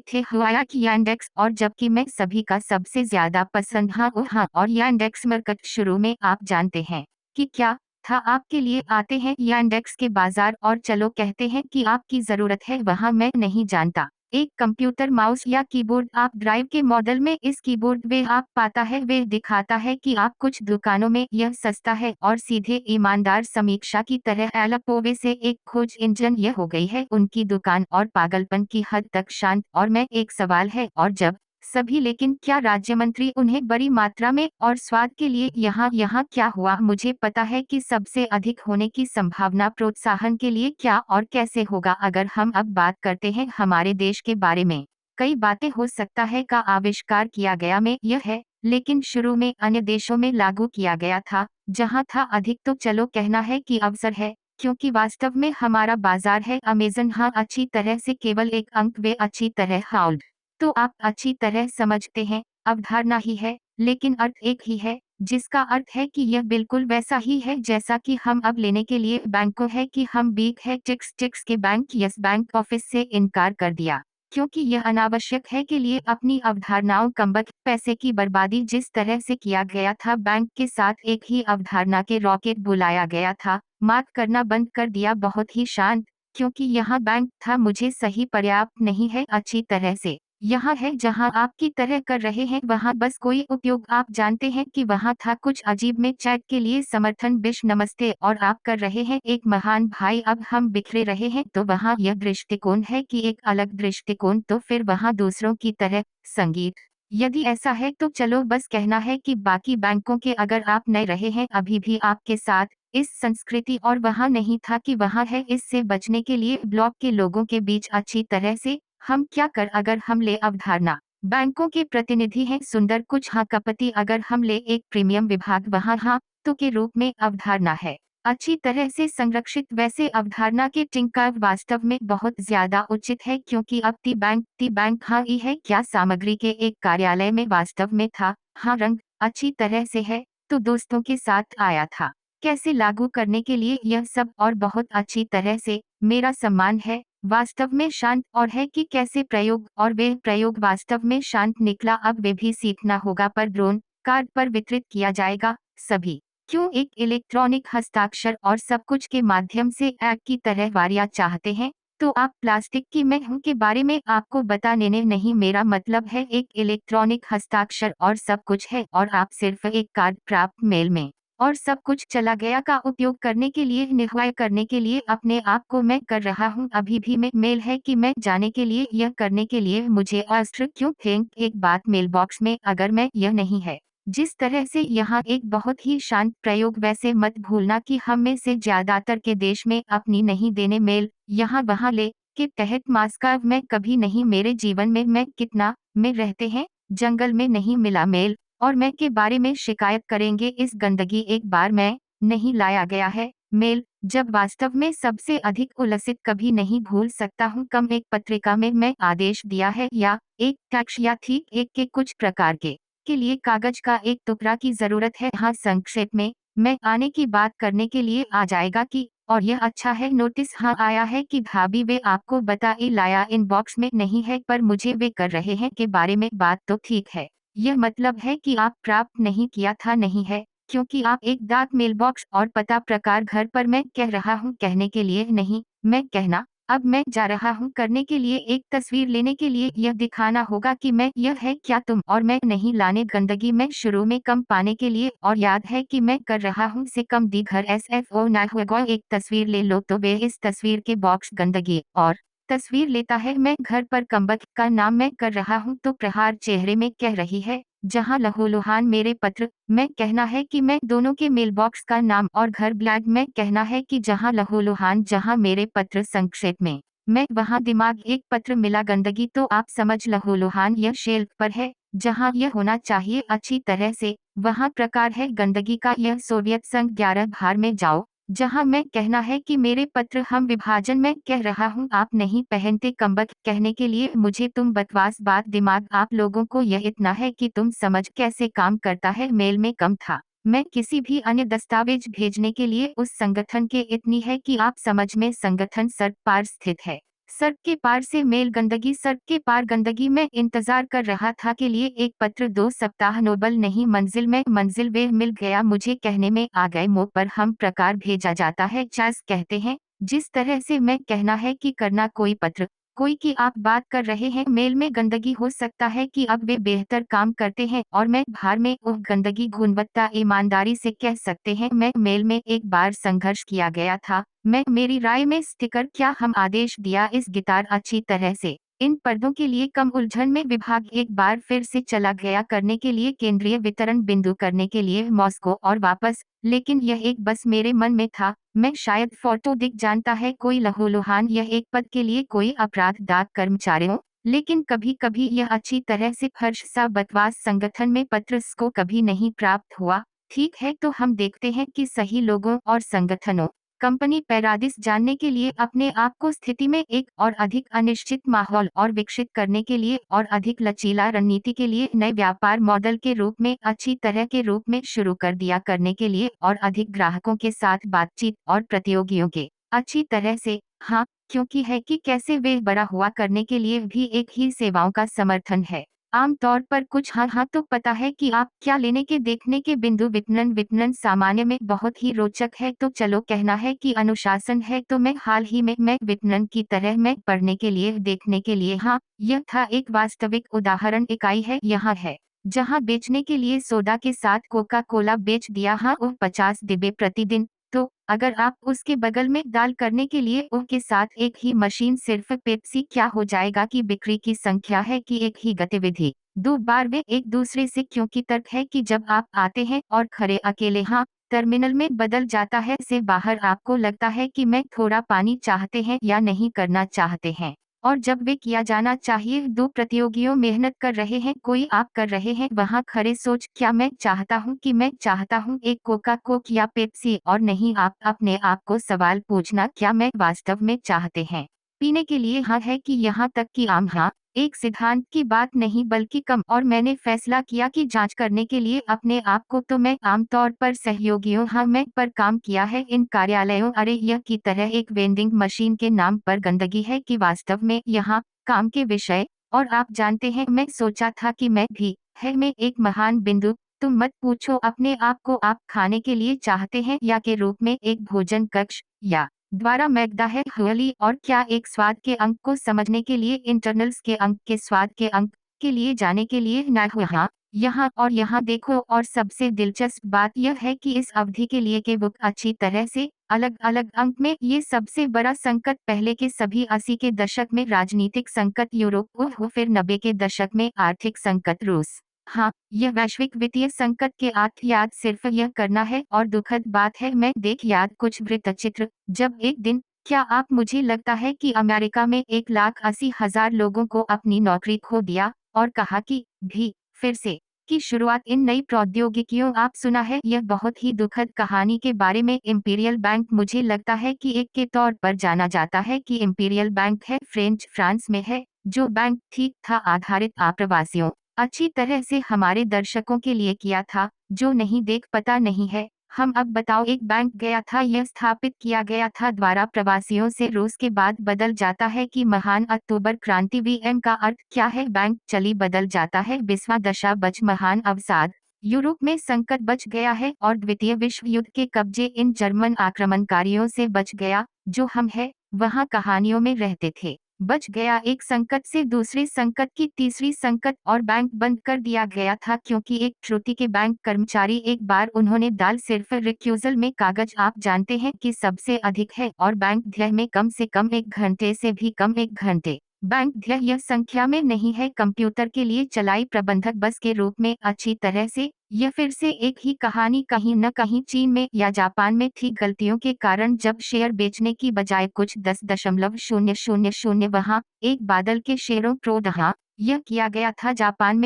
थे हुआ कि यांडेक्स, और जबकि मैं सभी का सबसे ज्यादा पसंद, हाँ ओ हाँ, और यांडेक्स मरकट शुरू में आप जानते हैं कि क्या था, आपके लिए आते हैं यांडेक्स के बाजार और चलो कहते हैं कि आपकी जरूरत है वहाँ, मैं नहीं जानता एक कंप्यूटर माउस या कीबोर्ड, आप ड्राइव के मॉडल में इस कीबोर्ड वे आप पाता है, वे दिखाता है कि आप कुछ दुकानों में यह सस्ता है और सीधे ईमानदार समीक्षा की तरह एलपोवे से एक खोज इंजन यह हो गई है उनकी दुकान और पागलपन की हद तक शांत। और मैं एक सवाल है और जब सभी, लेकिन क्या राज्य मंत्री उन्हें बड़ी मात्रा में और स्वाद के लिए यहाँ क्या हुआ, मुझे पता है कि सबसे अधिक होने की संभावना प्रोत्साहन के लिए क्या और कैसे होगा। अगर हम अब बात करते हैं हमारे देश के बारे में, कई बातें हो सकता है का आविष्कार किया गया में यह है, लेकिन शुरू में अन्य देशों में लागू किया गया था जहाँ था अधिक, तो चलो कहना है कि अवसर है, क्योंकि वास्तव में हमारा बाजार है अमेजन, हाँ अच्छी तरह से, केवल एक अंक वे अच्छी तरह हाउल्ड, तो आप अच्छी तरह समझते हैं, अवधारणा ही है लेकिन अर्थ एक ही है, जिसका अर्थ है कि यह बिल्कुल वैसा ही है जैसा कि हम अब लेने के लिए बैंकों है कि हम बिग है टिक्स के बैंक, यस बैंक ऑफिस से इनकार कर दिया क्योंकि यह अनावश्यक है के लिए अपनी अवधारणाओं, कमबख्त पैसे की बर्बादी जिस तरह से किया गया था, बैंक के साथ एक ही अवधारणा के रॉकेट बुलाया गया था, मार्क करना बंद कर दिया, बहुत ही शांत, क्योंकि यहाँ बैंक था, मुझे सही पर्याप्त नहीं है अच्छी तरह से, यहाँ है जहाँ आपकी तरह कर रहे हैं वहाँ बस कोई उपयोग, आप जानते हैं कि वहाँ था कुछ अजीब में चैट के लिए समर्थन, बिश नमस्ते, और आप कर रहे हैं एक महान भाई, अब हम बिखरे रहे हैं, तो वहाँ यह दृष्टिकोण है कि एक अलग दृष्टिकोण, तो फिर वहाँ दूसरों की तरह संगीत, यदि ऐसा है तो चलो बस कहना है कि बाकी बैंकों के अगर आप नए रहे हैं अभी भी आपके साथ इस संस्कृति, और वहाँ नहीं था कि वहाँ है, इससे बचने के लिए ब्लॉक के लोगों के बीच अच्छी तरह से हम क्या कर, अगर हम ले अवधारणा बैंकों के प्रतिनिधि हैं सुंदर कुछ, हाँ कपति, अगर हम ले एक प्रीमियम विभाग वहाँ, हाँ तो के रूप में अवधारणा है अच्छी तरह से संरक्षित, वैसे अवधारणा के टिंकर वास्तव में बहुत ज्यादा उचित है क्योंकि अब ती बैंक हाँ ही है, क्या सामग्री के एक कार्यालय में वास्तव में था, हाँ रंग अच्छी तरह से है, तो दोस्तों के साथ आया था कैसे लागू करने के लिए यह सब, और बहुत अच्छी तरह से मेरा सम्मान है, वास्तव में शांत, और है कि कैसे प्रयोग, और वे प्रयोग वास्तव में शांत निकला, अब वे भी सीखना होगा, पर ड्रोन कार्ड पर वितरित किया जाएगा सभी, क्यों एक इलेक्ट्रॉनिक हस्ताक्षर और सब कुछ के माध्यम से ऐप की तरह वारिया चाहते हैं, तो आप प्लास्टिक की मैं हूँ के बारे में आपको बताने ने नहीं, मेरा मतलब है एक इलेक्ट्रॉनिक हस्ताक्षर और सब कुछ है, और आप सिर्फ एक कार्ड प्राप्त मेल में और सब कुछ चला गया का उपयोग करने के लिए, निर्वाह करने के लिए अपने आप को मैं कर रहा हूँ, अभी भी मैं मेल है कि मैं जाने के लिए, यह करने के लिए मुझे अस्त्र क्यों फेंक, एक बात मेल बॉक्स में अगर मैं यह नहीं है जिस तरह से यहाँ एक बहुत ही शांत प्रयोग, वैसे मत भूलना कि हम में से ज्यादातर के देश में अपनी नहीं देने मेल यहाँ वहाँ ले के तहत मास्का मैं कभी नहीं, मेरे जीवन में मैं कितना में रहते हैं जंगल में नहीं मिला मेल, और मैं के बारे में शिकायत करेंगे इस गंदगी, एक बार मैं नहीं लाया गया है मेल, जब वास्तव में सबसे अधिक उलसित कभी नहीं भूल सकता हूँ, कम एक पत्रिका में मैं आदेश दिया है या एक टैक्स या ठीक एक के कुछ प्रकार के लिए कागज का एक टुकड़ा की जरूरत है, हाँ संक्षेप में मैं आने की बात करने के लिए आ जाएगा कि, और यह अच्छा है नोटिस हाँ आया है कि भाभी वे आपको बता ही लाया, इनबॉक्स में नहीं है पर मुझे वे कर रहे हैं के बारे में बात, तो ठीक है, यह मतलब है कि आप प्राप्त नहीं किया था, नहीं है क्योंकि आप एक डाक मेलबॉक्स और पता प्रकार घर पर, मैं कह रहा हूँ कहने के लिए नहीं, मैं कहना अब मैं जा रहा हूँ करने के लिए, एक तस्वीर लेने के लिए, यह दिखाना होगा कि मैं यह है क्या तुम, और मैं नहीं लाने गंदगी में शुरू में कम पाने के लिए, और याद है कि मैं कर रहा हूँ से कम दी घर SFO ना हुआ, एक तस्वीर ले लो तो वे इस तस्वीर के बॉक्स गंदगी और तस्वीर लेता है, मैं घर पर कम्बख्त का नाम मैं कर रहा हूँ, तो प्रहार चेहरे में कह रही है जहाँ लहूलुहान मेरे पत्र, मैं कहना है कि मैं दोनों के मेलबॉक्स का नाम, और घर ब्लैक में कहना है कि जहाँ लहूलुहान जहाँ मेरे पत्र, संक्षेप में मैं वहाँ दिमाग एक पत्र मिला गंदगी, तो आप समझ लहूलुहान यह शेल्फ पर है जहाँ यह होना चाहिए अच्छी तरह से, वहाँ प्रकार है गंदगी का, यह सोवियत संघ 11 भार में जाओ, जहां मैं कहना है कि मेरे पत्र हम विभाजन में कह रहा हूं आप नहीं पहनते कमबख्त कहने के लिए मुझे तुम बकवास बात दिमाग आप लोगों को यह इतना है कि तुम समझ कैसे काम करता है मेल में कम था। मैं किसी भी अन्य दस्तावेज भेजने के लिए उस संगठन के इतनी है कि आप समझ में संगठन सड़क पार स्थित है। सड़क के पार से मेल गंदगी सड़क के पार गंदगी में इंतजार कर रहा था के लिए एक पत्र 2 सप्ताह नोबल नहीं मंजिल में मंजिल वे मिल गया मुझे कहने में आ गए मुंह पर हम प्रकार भेजा जाता है चैस कहते हैं जिस तरह से मैं कहना है कि करना कोई पत्र कोई की आप बात कर रहे हैं मेल में गंदगी हो सकता है कि अब वे बेहतर काम करते हैं और मैं भार में उह गंदगी गुणवत्ता ईमानदारी से कह सकते हैं मैं मेल में एक बार संघर्ष किया गया था मैं मेरी राय में स्टिकर क्या हम आदेश दिया इस गिटार अच्छी तरह से इन पर्दों के लिए कम उलझन में विभाग एक बार फिर से चला गया करने के लिए केंद्रीय वितरण बिंदु करने के लिए मॉस्को और वापस लेकिन यह एक बस मेरे मन में था मैं शायद फोटो दिख जानता है कोई लहूलुहान यह एक पद के लिए कोई अपराध डाक कर्मचारियों लेकिन कभी कभी यह अच्छी तरह से फर्श सा बकवास संगठन में पत्र को कभी नहीं प्राप्त हुआ ठीक है तो हम देखते हैं कि सही लोगों और संगठनों कंपनी पैरादिस जानने के लिए अपने आप को स्थिति में एक और अधिक अनिश्चित माहौल और विकसित करने के लिए और अधिक लचीला रणनीति के लिए नए व्यापार मॉडल के रूप में अच्छी तरह के रूप में शुरू कर दिया करने के लिए और अधिक ग्राहकों के साथ बातचीत और प्रतियोगियों के अच्छी तरह से हाँ क्योंकि है कि कैसे वे बड़ा हुआ करने के लिए भी एक ही सेवाओं का समर्थन है आमतौर पर कुछ हाँ तो पता है कि आप क्या लेने के देखने के बिंदु विपणन विपणन सामान्य में बहुत ही रोचक है तो चलो कहना है कि अनुशासन है तो मैं हाल ही में मैं विपणन की तरह मैं पढ़ने के लिए देखने के लिए हाँ यह था एक वास्तविक उदाहरण इकाई है यहाँ है जहाँ बेचने के लिए सोडा के साथ कोका कोला बेच दिया हाँ वह 50 डिब्बे प्रतिदिन तो अगर आप उसके बगल में दाल करने के लिए उसके साथ एक ही मशीन सिर्फ पेप्सी क्या हो जाएगा कि बिक्री की संख्या है कि एक ही गतिविधि 2 बार वे एक दूसरे से क्योंकि तर्क है कि जब आप आते हैं और खड़े अकेले हाँ टर्मिनल में बदल जाता है से बाहर आपको लगता है कि मैं थोड़ा पानी चाहते हैं या नहीं करना चाहते हैं और जब वे किया जाना चाहिए 2 प्रतियोगियों मेहनत कर रहे हैं कोई आप कर रहे हैं वहां खड़े सोच क्या मैं चाहता हूं एक कोका कोक या पेप्सी और नहीं आप अपने आप को सवाल पूछना क्या मैं वास्तव में चाहते हैं पीने के लिए हाँ है कि यहाँ तक कि आम हाँ एक सिद्धांत की बात नहीं बल्कि कम और मैंने फैसला किया कि जांच करने के लिए अपने आप को तो मैं आमतौर पर सहयोगियों हाँ मैं पर काम किया है इन कार्यालयों अरे यह की तरह एक वेंडिंग मशीन के नाम पर गंदगी है कि वास्तव में यहाँ काम के विषय और आप जानते हैं मैं सोचा था कि मैं भी है मैं एक महान बिंदु तुम मत पूछो अपने आप को आप खाने के लिए चाहते हैं या के रूप में एक भोजन कक्ष या द्वारा मैगदा है हुअली और क्या एक स्वाद के अंक को समझने के लिए इंटरनल्स के अंक के स्वाद के अंक के लिए जाने के लिए न हुआ यहाँ और यहाँ देखो और सबसे दिलचस्प बात यह है कि इस अवधि के लिए के बुक अच्छी तरह से अलग अलग अंक में ये सबसे बड़ा संकट पहले के सभी 80 के दशक में राजनीतिक संकट यूरोप फिर 90 के दशक में आर्थिक संकट रूस हाँ यह वैश्विक वित्तीय संकट के आठ याद सिर्फ यह करना है और दुखद बात है मैं देख याद कुछ वृत्तचित्र जब एक दिन क्या आप मुझे लगता है कि अमेरिका में 1,80,000 लोगों को अपनी नौकरी खो दिया और कहा कि भी फिर से की शुरुआत इन नई प्रौद्योगिकियों आप सुना है यह बहुत ही दुखद कहानी के बारे में इंपीरियल बैंक मुझे लगता है कि एक के तौर पर जाना जाता है कि इंपीरियल बैंक है फ्रेंच फ्रांस में है जो बैंक ठीक था आधारित आप्रवासियों अच्छी तरह से हमारे दर्शकों के लिए किया था जो नहीं देख पता नहीं है हम अब बताओ एक बैंक गया था यह स्थापित किया गया था द्वारा प्रवासियों से रूस के बाद बदल जाता है कि महान अक्टूबर क्रांति वीएम का अर्थ क्या है बैंक चली बदल जाता है 20वां दशा बच महान अवसाद यूरोप में संकट बच गया है और द्वितीय विश्व युद्ध के कब्जे इन जर्मन आक्रमणकारियों से बच गया जो हम है वहाँ कहानियों में रहते थे बच गया एक संकट से दूसरे संकट की तीसरी संकट और बैंक बंद कर दिया गया था क्योंकि एक त्रुटि के बैंक कर्मचारी एक बार उन्होंने डाल सिर्फ रिक्यूजल में कागज आप जानते हैं कि सबसे अधिक है और बैंक ध्येय में कम से कम 1 घंटे से भी कम 1 घंटे बैंक ध्येय यह संख्या में नहीं है कंप्यूटर के लिए चलाई प्रबंधक बस के रूप में अच्छी तरह से यह फिर से एक ही कहानी कहीं न कहीं चीन में या जापान में थी गलतियों के कारण जब शेयर बेचने की बजाय कुछ 10,000 वहाँ एक बादल के शेयरों क्रोध हाँ यह किया गया था जापान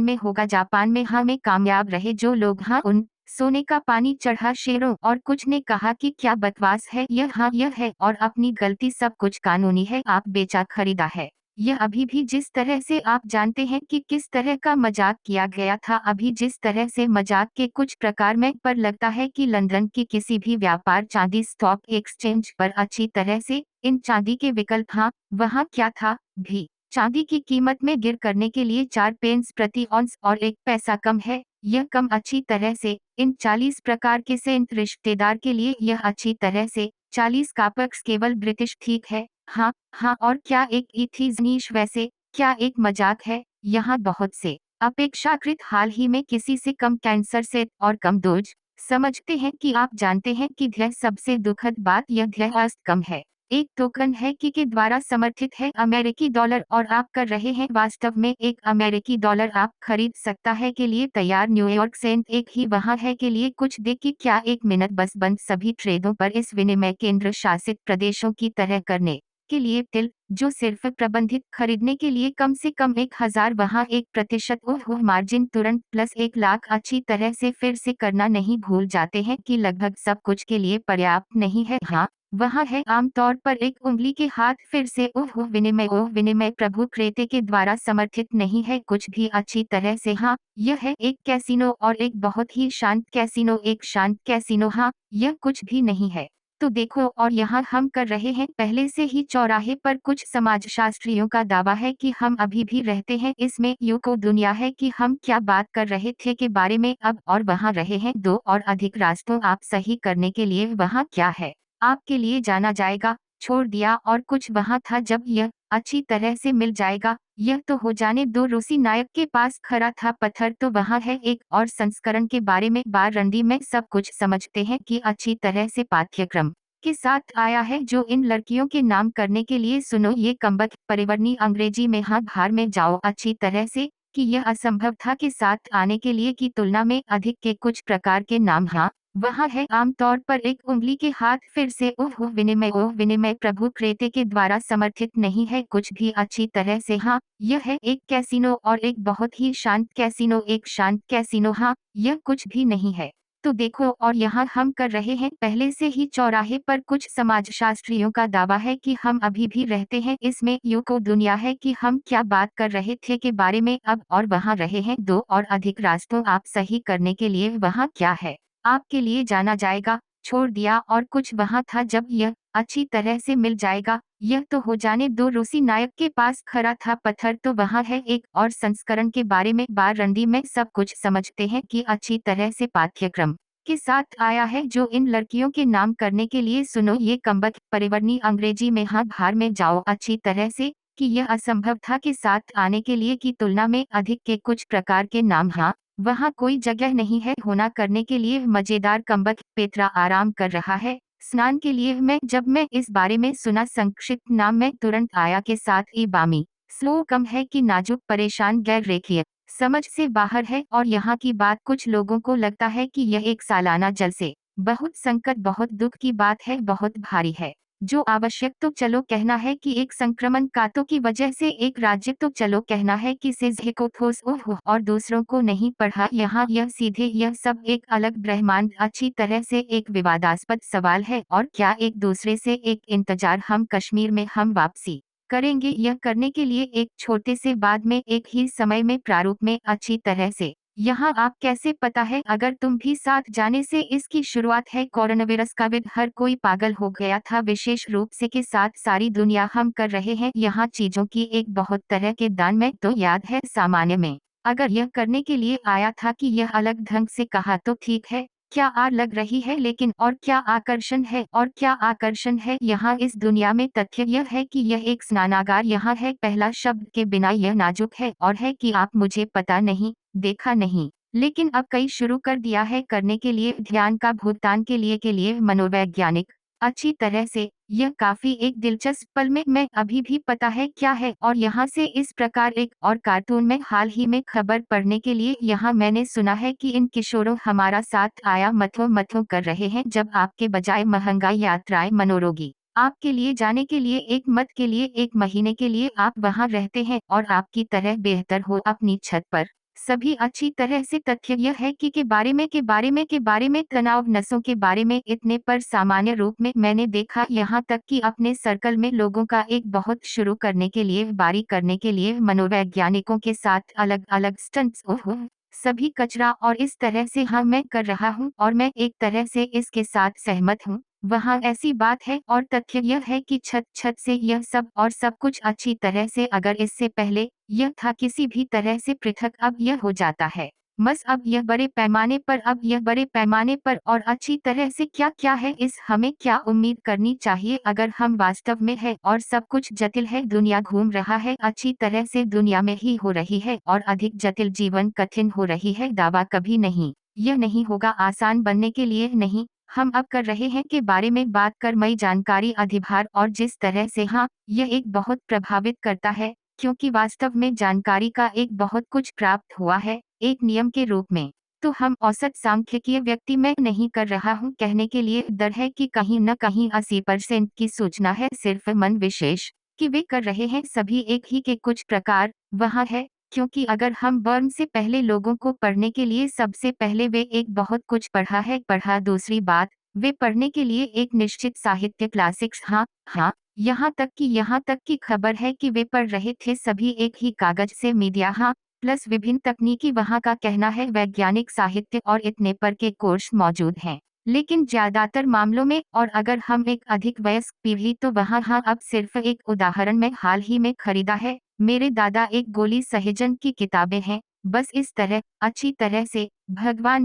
में होगा जापान में हाँ में कामयाब रहे जो लोग हाँ उन सोने का पानी चढ़ा शेरों, और कुछ ने कहा कि क्या बकवास है यह, हाँ यह है, और अपनी गलती, सब कुछ कानूनी है, आप बेचा खरीदा है। यह अभी भी जिस तरह से आप जानते हैं कि किस तरह का मजाक किया गया था, अभी जिस तरह से मजाक के कुछ प्रकार में पर लगता है कि लंदन की किसी भी व्यापार चांदी स्टॉक एक्सचेंज पर अच्छी तरह से इन चांदी के विकल्प, हाँ वहाँ क्या था भी, चांदी की कीमत में गिर करने के लिए 4 पेंस प्रति औंस और 1 पैसा कम है, यह कम अच्छी तरह से इन 40 प्रकार के सेंट रिश्तेदार के लिए, यह अच्छी तरह से 40 का पक्ष केवल ब्रिटिश, ठीक है, हाँ हाँ, और क्या एक इथीजनीश, वैसे क्या एक मजाक है, यहाँ बहुत से अपेक्षाकृत हाल ही में किसी से कम कैंसर से और कम डोज समझते हैं कि आप जानते हैं कि ध्येय सबसे दुखद बात, यह ध्येय अस्त कम है, एक टोकन है कि के द्वारा समर्थित है अमेरिकी डॉलर, और आप कर रहे हैं वास्तव में एक अमेरिकी डॉलर आप खरीद सकता है के लिए तैयार, न्यूयॉर्क सेंट एक ही वहाँ है के लिए कुछ दे कि क्या 1 मिनट बस बंद सभी ट्रेडों पर इस विनिमय केंद्र शासित प्रदेशों की तरह करने के लिए टिल, जो सिर्फ प्रबंधित खरीदने के लिए कम से कम 1000 वहाँ 1% ओह मार्जिन तुरंत प्लस 1 लाख अच्छी तरह से फिर से करना नहीं भूल जाते हैं कि लगभग सब कुछ के लिए पर्याप्त नहीं है, हाँ वहाँ है आमतौर पर एक उंगली के हाथ फिर से ओह विनिमय प्रभु क्रेते के द्वारा समर्थित नहीं है कुछ भी अच्छी तरह से, हाँ यह है एक कैसीनो और एक बहुत ही शांत कैसीनो, एक शांत कैसीनो, हाँ यह कुछ भी नहीं है। तो देखो, और यहाँ हम कर रहे हैं पहले से ही चौराहे पर कुछ समाजशास्त्रियों का दावा है कि हम अभी भी रहते हैं इसमें, यूको दुनिया है कि हम क्या बात कर रहे थे के बारे में अब, और वहाँ रहे हैं 2 और अधिक रास्तों आप सही करने के लिए, वहाँ क्या है आपके लिए जाना जाएगा, छोड़ दिया, और कुछ वहाँ था जब यह अच्छी तरह से मिल जाएगा, यह तो हो जाने दो, रूसी नायक के पास खरा था पत्थर, तो वहाँ है एक और संस्करण के बारे में, बार रंडी में सब कुछ समझते हैं कि अच्छी तरह से पाठ्यक्रम के साथ आया है जो इन लड़कियों के नाम करने के लिए, सुनो ये कमबख्त परिवर्णी अंग्रेजी में, हाँ भार में जाओ अच्छी तरह से कि यह असंभव था के साथ आने के लिए की तुलना में अधिक के कुछ प्रकार के नाम, हाँ वहाँ है आमतौर पर एक उंगली के हाथ फिर से ओह विनिमय प्रभु क्रेते के द्वारा समर्थित नहीं है कुछ भी अच्छी तरह से, हाँ यह है एक कैसीनो और एक बहुत ही शांत कैसीनो, एक शांत कैसीनो, हाँ यह कुछ भी नहीं है। तो देखो, और यहाँ हम कर रहे हैं पहले से ही चौराहे पर कुछ समाजशास्त्रियों का दावा है कि हम अभी भी रहते हैं इसमें, यूको दुनिया है कि हम क्या बात कर रहे थे के बारे में अब, और वहाँ रहे हैं 2 और अधिक रास्तों आप सही करने के लिए, वहाँ क्या है आपके लिए जाना जाएगा, छोड़ दिया, और कुछ वहाँ था जब यह अच्छी तरह से मिल जाएगा, यह तो हो जाने दो, रूसी नायक के पास खरा था पत्थर, तो वहाँ है एक और संस्करण के बारे में, बार रंडी में सब कुछ समझते हैं कि अच्छी तरह से पाठ्यक्रम के साथ आया है जो इन लड़कियों के नाम करने के लिए, सुनो ये कमबख्त परिवर्णी अंग्रेजी में, हाँ भार में जाओ अच्छी तरह से कि यह असंभव था के साथ आने के लिए की तुलना में अधिक के कुछ प्रकार के नाम, हाँ वहाँ कोई जगह नहीं है होना करने के लिए, मजेदार कमबख्त पेत्रा आराम कर रहा है स्नान के लिए, जब मैं इस बारे में सुना संक्षिप्त नाम में तुरंत आया के साथ ई बामी स्लो कम है कि नाजुक परेशान गैर रेखीय समझ से बाहर है, और यहाँ की बात कुछ लोगों को लगता है कि यह एक सालाना जल से बहुत संकट, बहुत दुख की बात है, बहुत भारी है, जो आवश्यक तो चलो कहना है कि एक संक्रमण कातों की वजह से एक राज्य, तो चलो कहना है कि सिजहिकोथोस ओह और दूसरों को नहीं पढ़ा, यहाँ यह सीधे यह सब एक अलग ब्रह्मांड अच्छी तरह से एक विवादास्पद सवाल है, और क्या एक दूसरे से एक इंतजार, हम कश्मीर में हम वापसी करेंगे यह करने के लिए एक छोटे से बाद में एक ही समय में प्रारूप में अच्छी तरह से, यहाँ आप कैसे पता है अगर तुम भी साथ जाने से इसकी शुरुआत है कोरोनावायरस का विद हर कोई पागल हो गया था विशेष रूप से के साथ सारी दुनिया हम कर रहे हैं यहाँ चीजों की एक बहुत तरह के दान में, तो याद है सामान्य में अगर यह करने के लिए आया था कि यह अलग ढंग से कहा तो ठीक है, क्या आग लग रही है लेकिन और क्या आकर्षण है, और क्या आकर्षण है यहाँ इस दुनिया में, तथ्य यह है कि यह एक स्नानागार यहाँ है, पहला शब्द के बिना यह नाजुक है, और है कि आप मुझे पता नहीं देखा नहीं लेकिन अब कई शुरू कर दिया है करने के लिए, ध्यान का भुगतान के लिए मनोवैज्ञानिक अच्छी तरह से, यह काफी एक दिलचस्प पल में मैं अभी भी पता है क्या है, और यहाँ से इस प्रकार एक और कार्टून में हाल ही में खबर पढ़ने के लिए, यहाँ मैंने सुना है कि इन किशोरों हमारा साथ आया मथो कर रहे हैं जब आपके बजाय महंगाई यात्राएं मनोरोगी आपके लिए जाने के लिए, एक मत के लिए 1 महीने के लिए आप वहाँ रहते हैं और आपकी तरह बेहतर हो अपनी छत पर सभी अच्छी तरह से तथ्य यह है कि के बारे में तनाव नसों के बारे में इतने पर सामान्य रूप में मैंने देखा, यहाँ तक कि अपने सर्कल में लोगों का एक बहुत शुरू करने के लिए बारी करने के लिए मनोवैज्ञानिकों के साथ अलग अलग स्टंट्स ओह सभी कचरा और इस तरह से हाँ मैं कर रहा हूँ और मैं एक तरह से इसके साथ सहमत हूँ। वहाँ ऐसी बात है और तथ्य यह है कि छत छत से यह सब और सब कुछ अच्छी तरह से अगर इससे पहले यह था किसी भी तरह से पृथक, अब यह हो जाता है बस अब यह बड़े पैमाने पर, अब यह बड़े पैमाने पर और अच्छी तरह से क्या क्या है इस हमें क्या उम्मीद करनी चाहिए अगर हम वास्तव में है और सब कुछ जटिल है, दुनिया घूम रहा है अच्छी तरह से दुनिया में ही हो रही है और अधिक जटिल जीवन कठिन हो रही है, दावा कभी नहीं यह नहीं होगा आसान बनने के लिए नहीं, हम अब कर रहे हैं के बारे में बात कर मई जानकारी अधिभार और जिस तरह से हाँ यह एक बहुत प्रभावित करता है क्योंकि वास्तव में जानकारी का एक बहुत कुछ प्राप्त हुआ है एक नियम के रूप में। तो हम औसत सांख्यिकीय व्यक्ति मैं नहीं कर रहा हूँ कहने के लिए डर है कि कहीं न कहीं 80% की सूचना है सिर्फ मन विशेष कि वे कर रहे हैं सभी एक ही के कुछ प्रकार वहाँ है क्योंकि अगर हम बर्न से पहले लोगों को पढ़ने के लिए सबसे पहले वे एक बहुत कुछ पढ़ा है पढ़ा दूसरी बात वे पढ़ने के लिए एक निश्चित साहित्य क्लासिक्स हाँ यहाँ तक की खबर है कि वे पढ़ रहे थे सभी एक ही कागज से मीडिया हाँ प्लस विभिन्न तकनीकी वहाँ का कहना है वैज्ञानिक साहित्य और इतने पर के कोर्स मौजूद हैं लेकिन ज्यादातर मामलों में और अगर हम एक अधिक वयस्क पीढ़ी तो वहाँ हाँ अब सिर्फ एक उदाहरण में हाल ही में खरीदा है मेरे दादा एक गोली सहेजन की किताबें हैं बस इस तरह अच्छी तरह से भगवान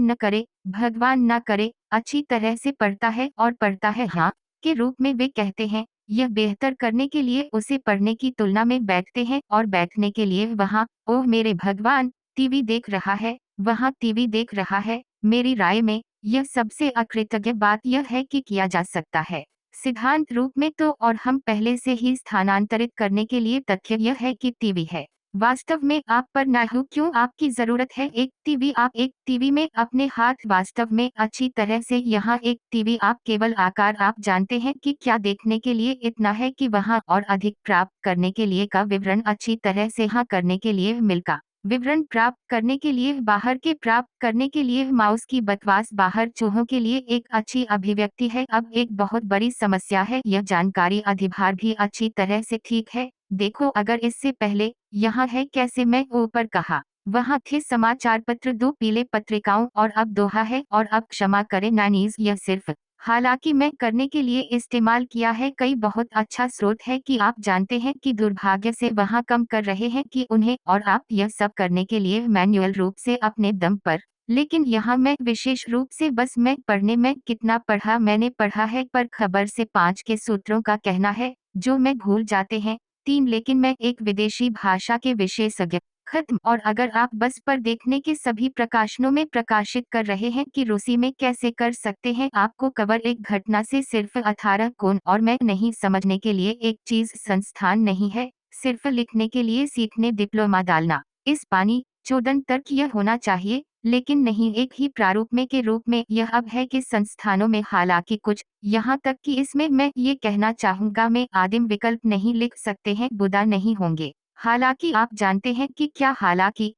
न करे अच्छी तरह से पढ़ता है हाँ के रूप में वे कहते हैं यह बेहतर करने के लिए उसे पढ़ने की तुलना में बैठते हैं और बैठने के लिए वहाँ ओह मेरे भगवान टीवी देख रहा है वहाँ टीवी देख रहा है मेरी राय में यह सबसे अकृतज्ञ बात यह है कि किया जा सकता है सिद्धांत रूप में तो और हम पहले से ही स्थानांतरित करने के लिए तथ्य यह है कि टीवी है वास्तव में आप पर ना हो क्यों आपकी जरूरत है एक टीवी आप एक टीवी में अपने हाथ वास्तव में अच्छी तरह से यहाँ एक टीवी आप केवल आकार आप जानते हैं कि क्या देखने के लिए इतना है कि वहाँ और अधिक प्राप्त करने के लिए का विवरण अच्छी तरह से हाँ करने के लिए मिलका विवरण प्राप्त करने के लिए बाहर के प्राप्त करने के लिए माउस की बकवास बाहर चूहों के लिए एक अच्छी अभिव्यक्ति है अब एक बहुत बड़ी समस्या है यह जानकारी अधिभार भी अच्छी तरह से ठीक है देखो अगर इससे पहले यहाँ है कैसे मैं ऊपर कहा वहाँ थे समाचार पत्र 2 पीले पत्रिकाओं और अब दोहा है और अब क्षमा करें नानीज यह सिर्फ हालांकि मैं करने के लिए इस्तेमाल किया है कई बहुत अच्छा स्रोत है कि आप जानते हैं कि दुर्भाग्य से वहाँ कम कर रहे हैं कि उन्हें और आप यह सब करने के लिए मैन्युअल रूप से अपने दम पर लेकिन यहाँ मैं विशेष रूप से बस मैं पढ़ने में कितना पढ़ा मैंने पढ़ा है पर खबर से 5 के सूत्रों का कहना है जो मैं भूल जाते हैं 3 लेकिन मैं एक विदेशी भाषा के विशेषज्ञ खत्म और अगर आप बस पर देखने के सभी प्रकाशनों में प्रकाशित कर रहे हैं कि रूसी में कैसे कर सकते हैं आपको कवर एक घटना से सिर्फ 18 कोण और मैं नहीं समझने के लिए एक चीज संस्थान नहीं है सिर्फ लिखने के लिए सीखने डिप्लोमा डालना इस पानी चोदन तर्क यह होना चाहिए लेकिन नहीं एक ही प्रारूप में के रूप में यह अब है कि संस्थानों में हालांकि कुछ यहाँ तक कि इसमें मैं ये कहना चाहूँगा मैं आदिम विकल्प नहीं लिख सकते हैं बुदा नहीं होंगे हालांकि आप जानते हैं कि क्या हालांकि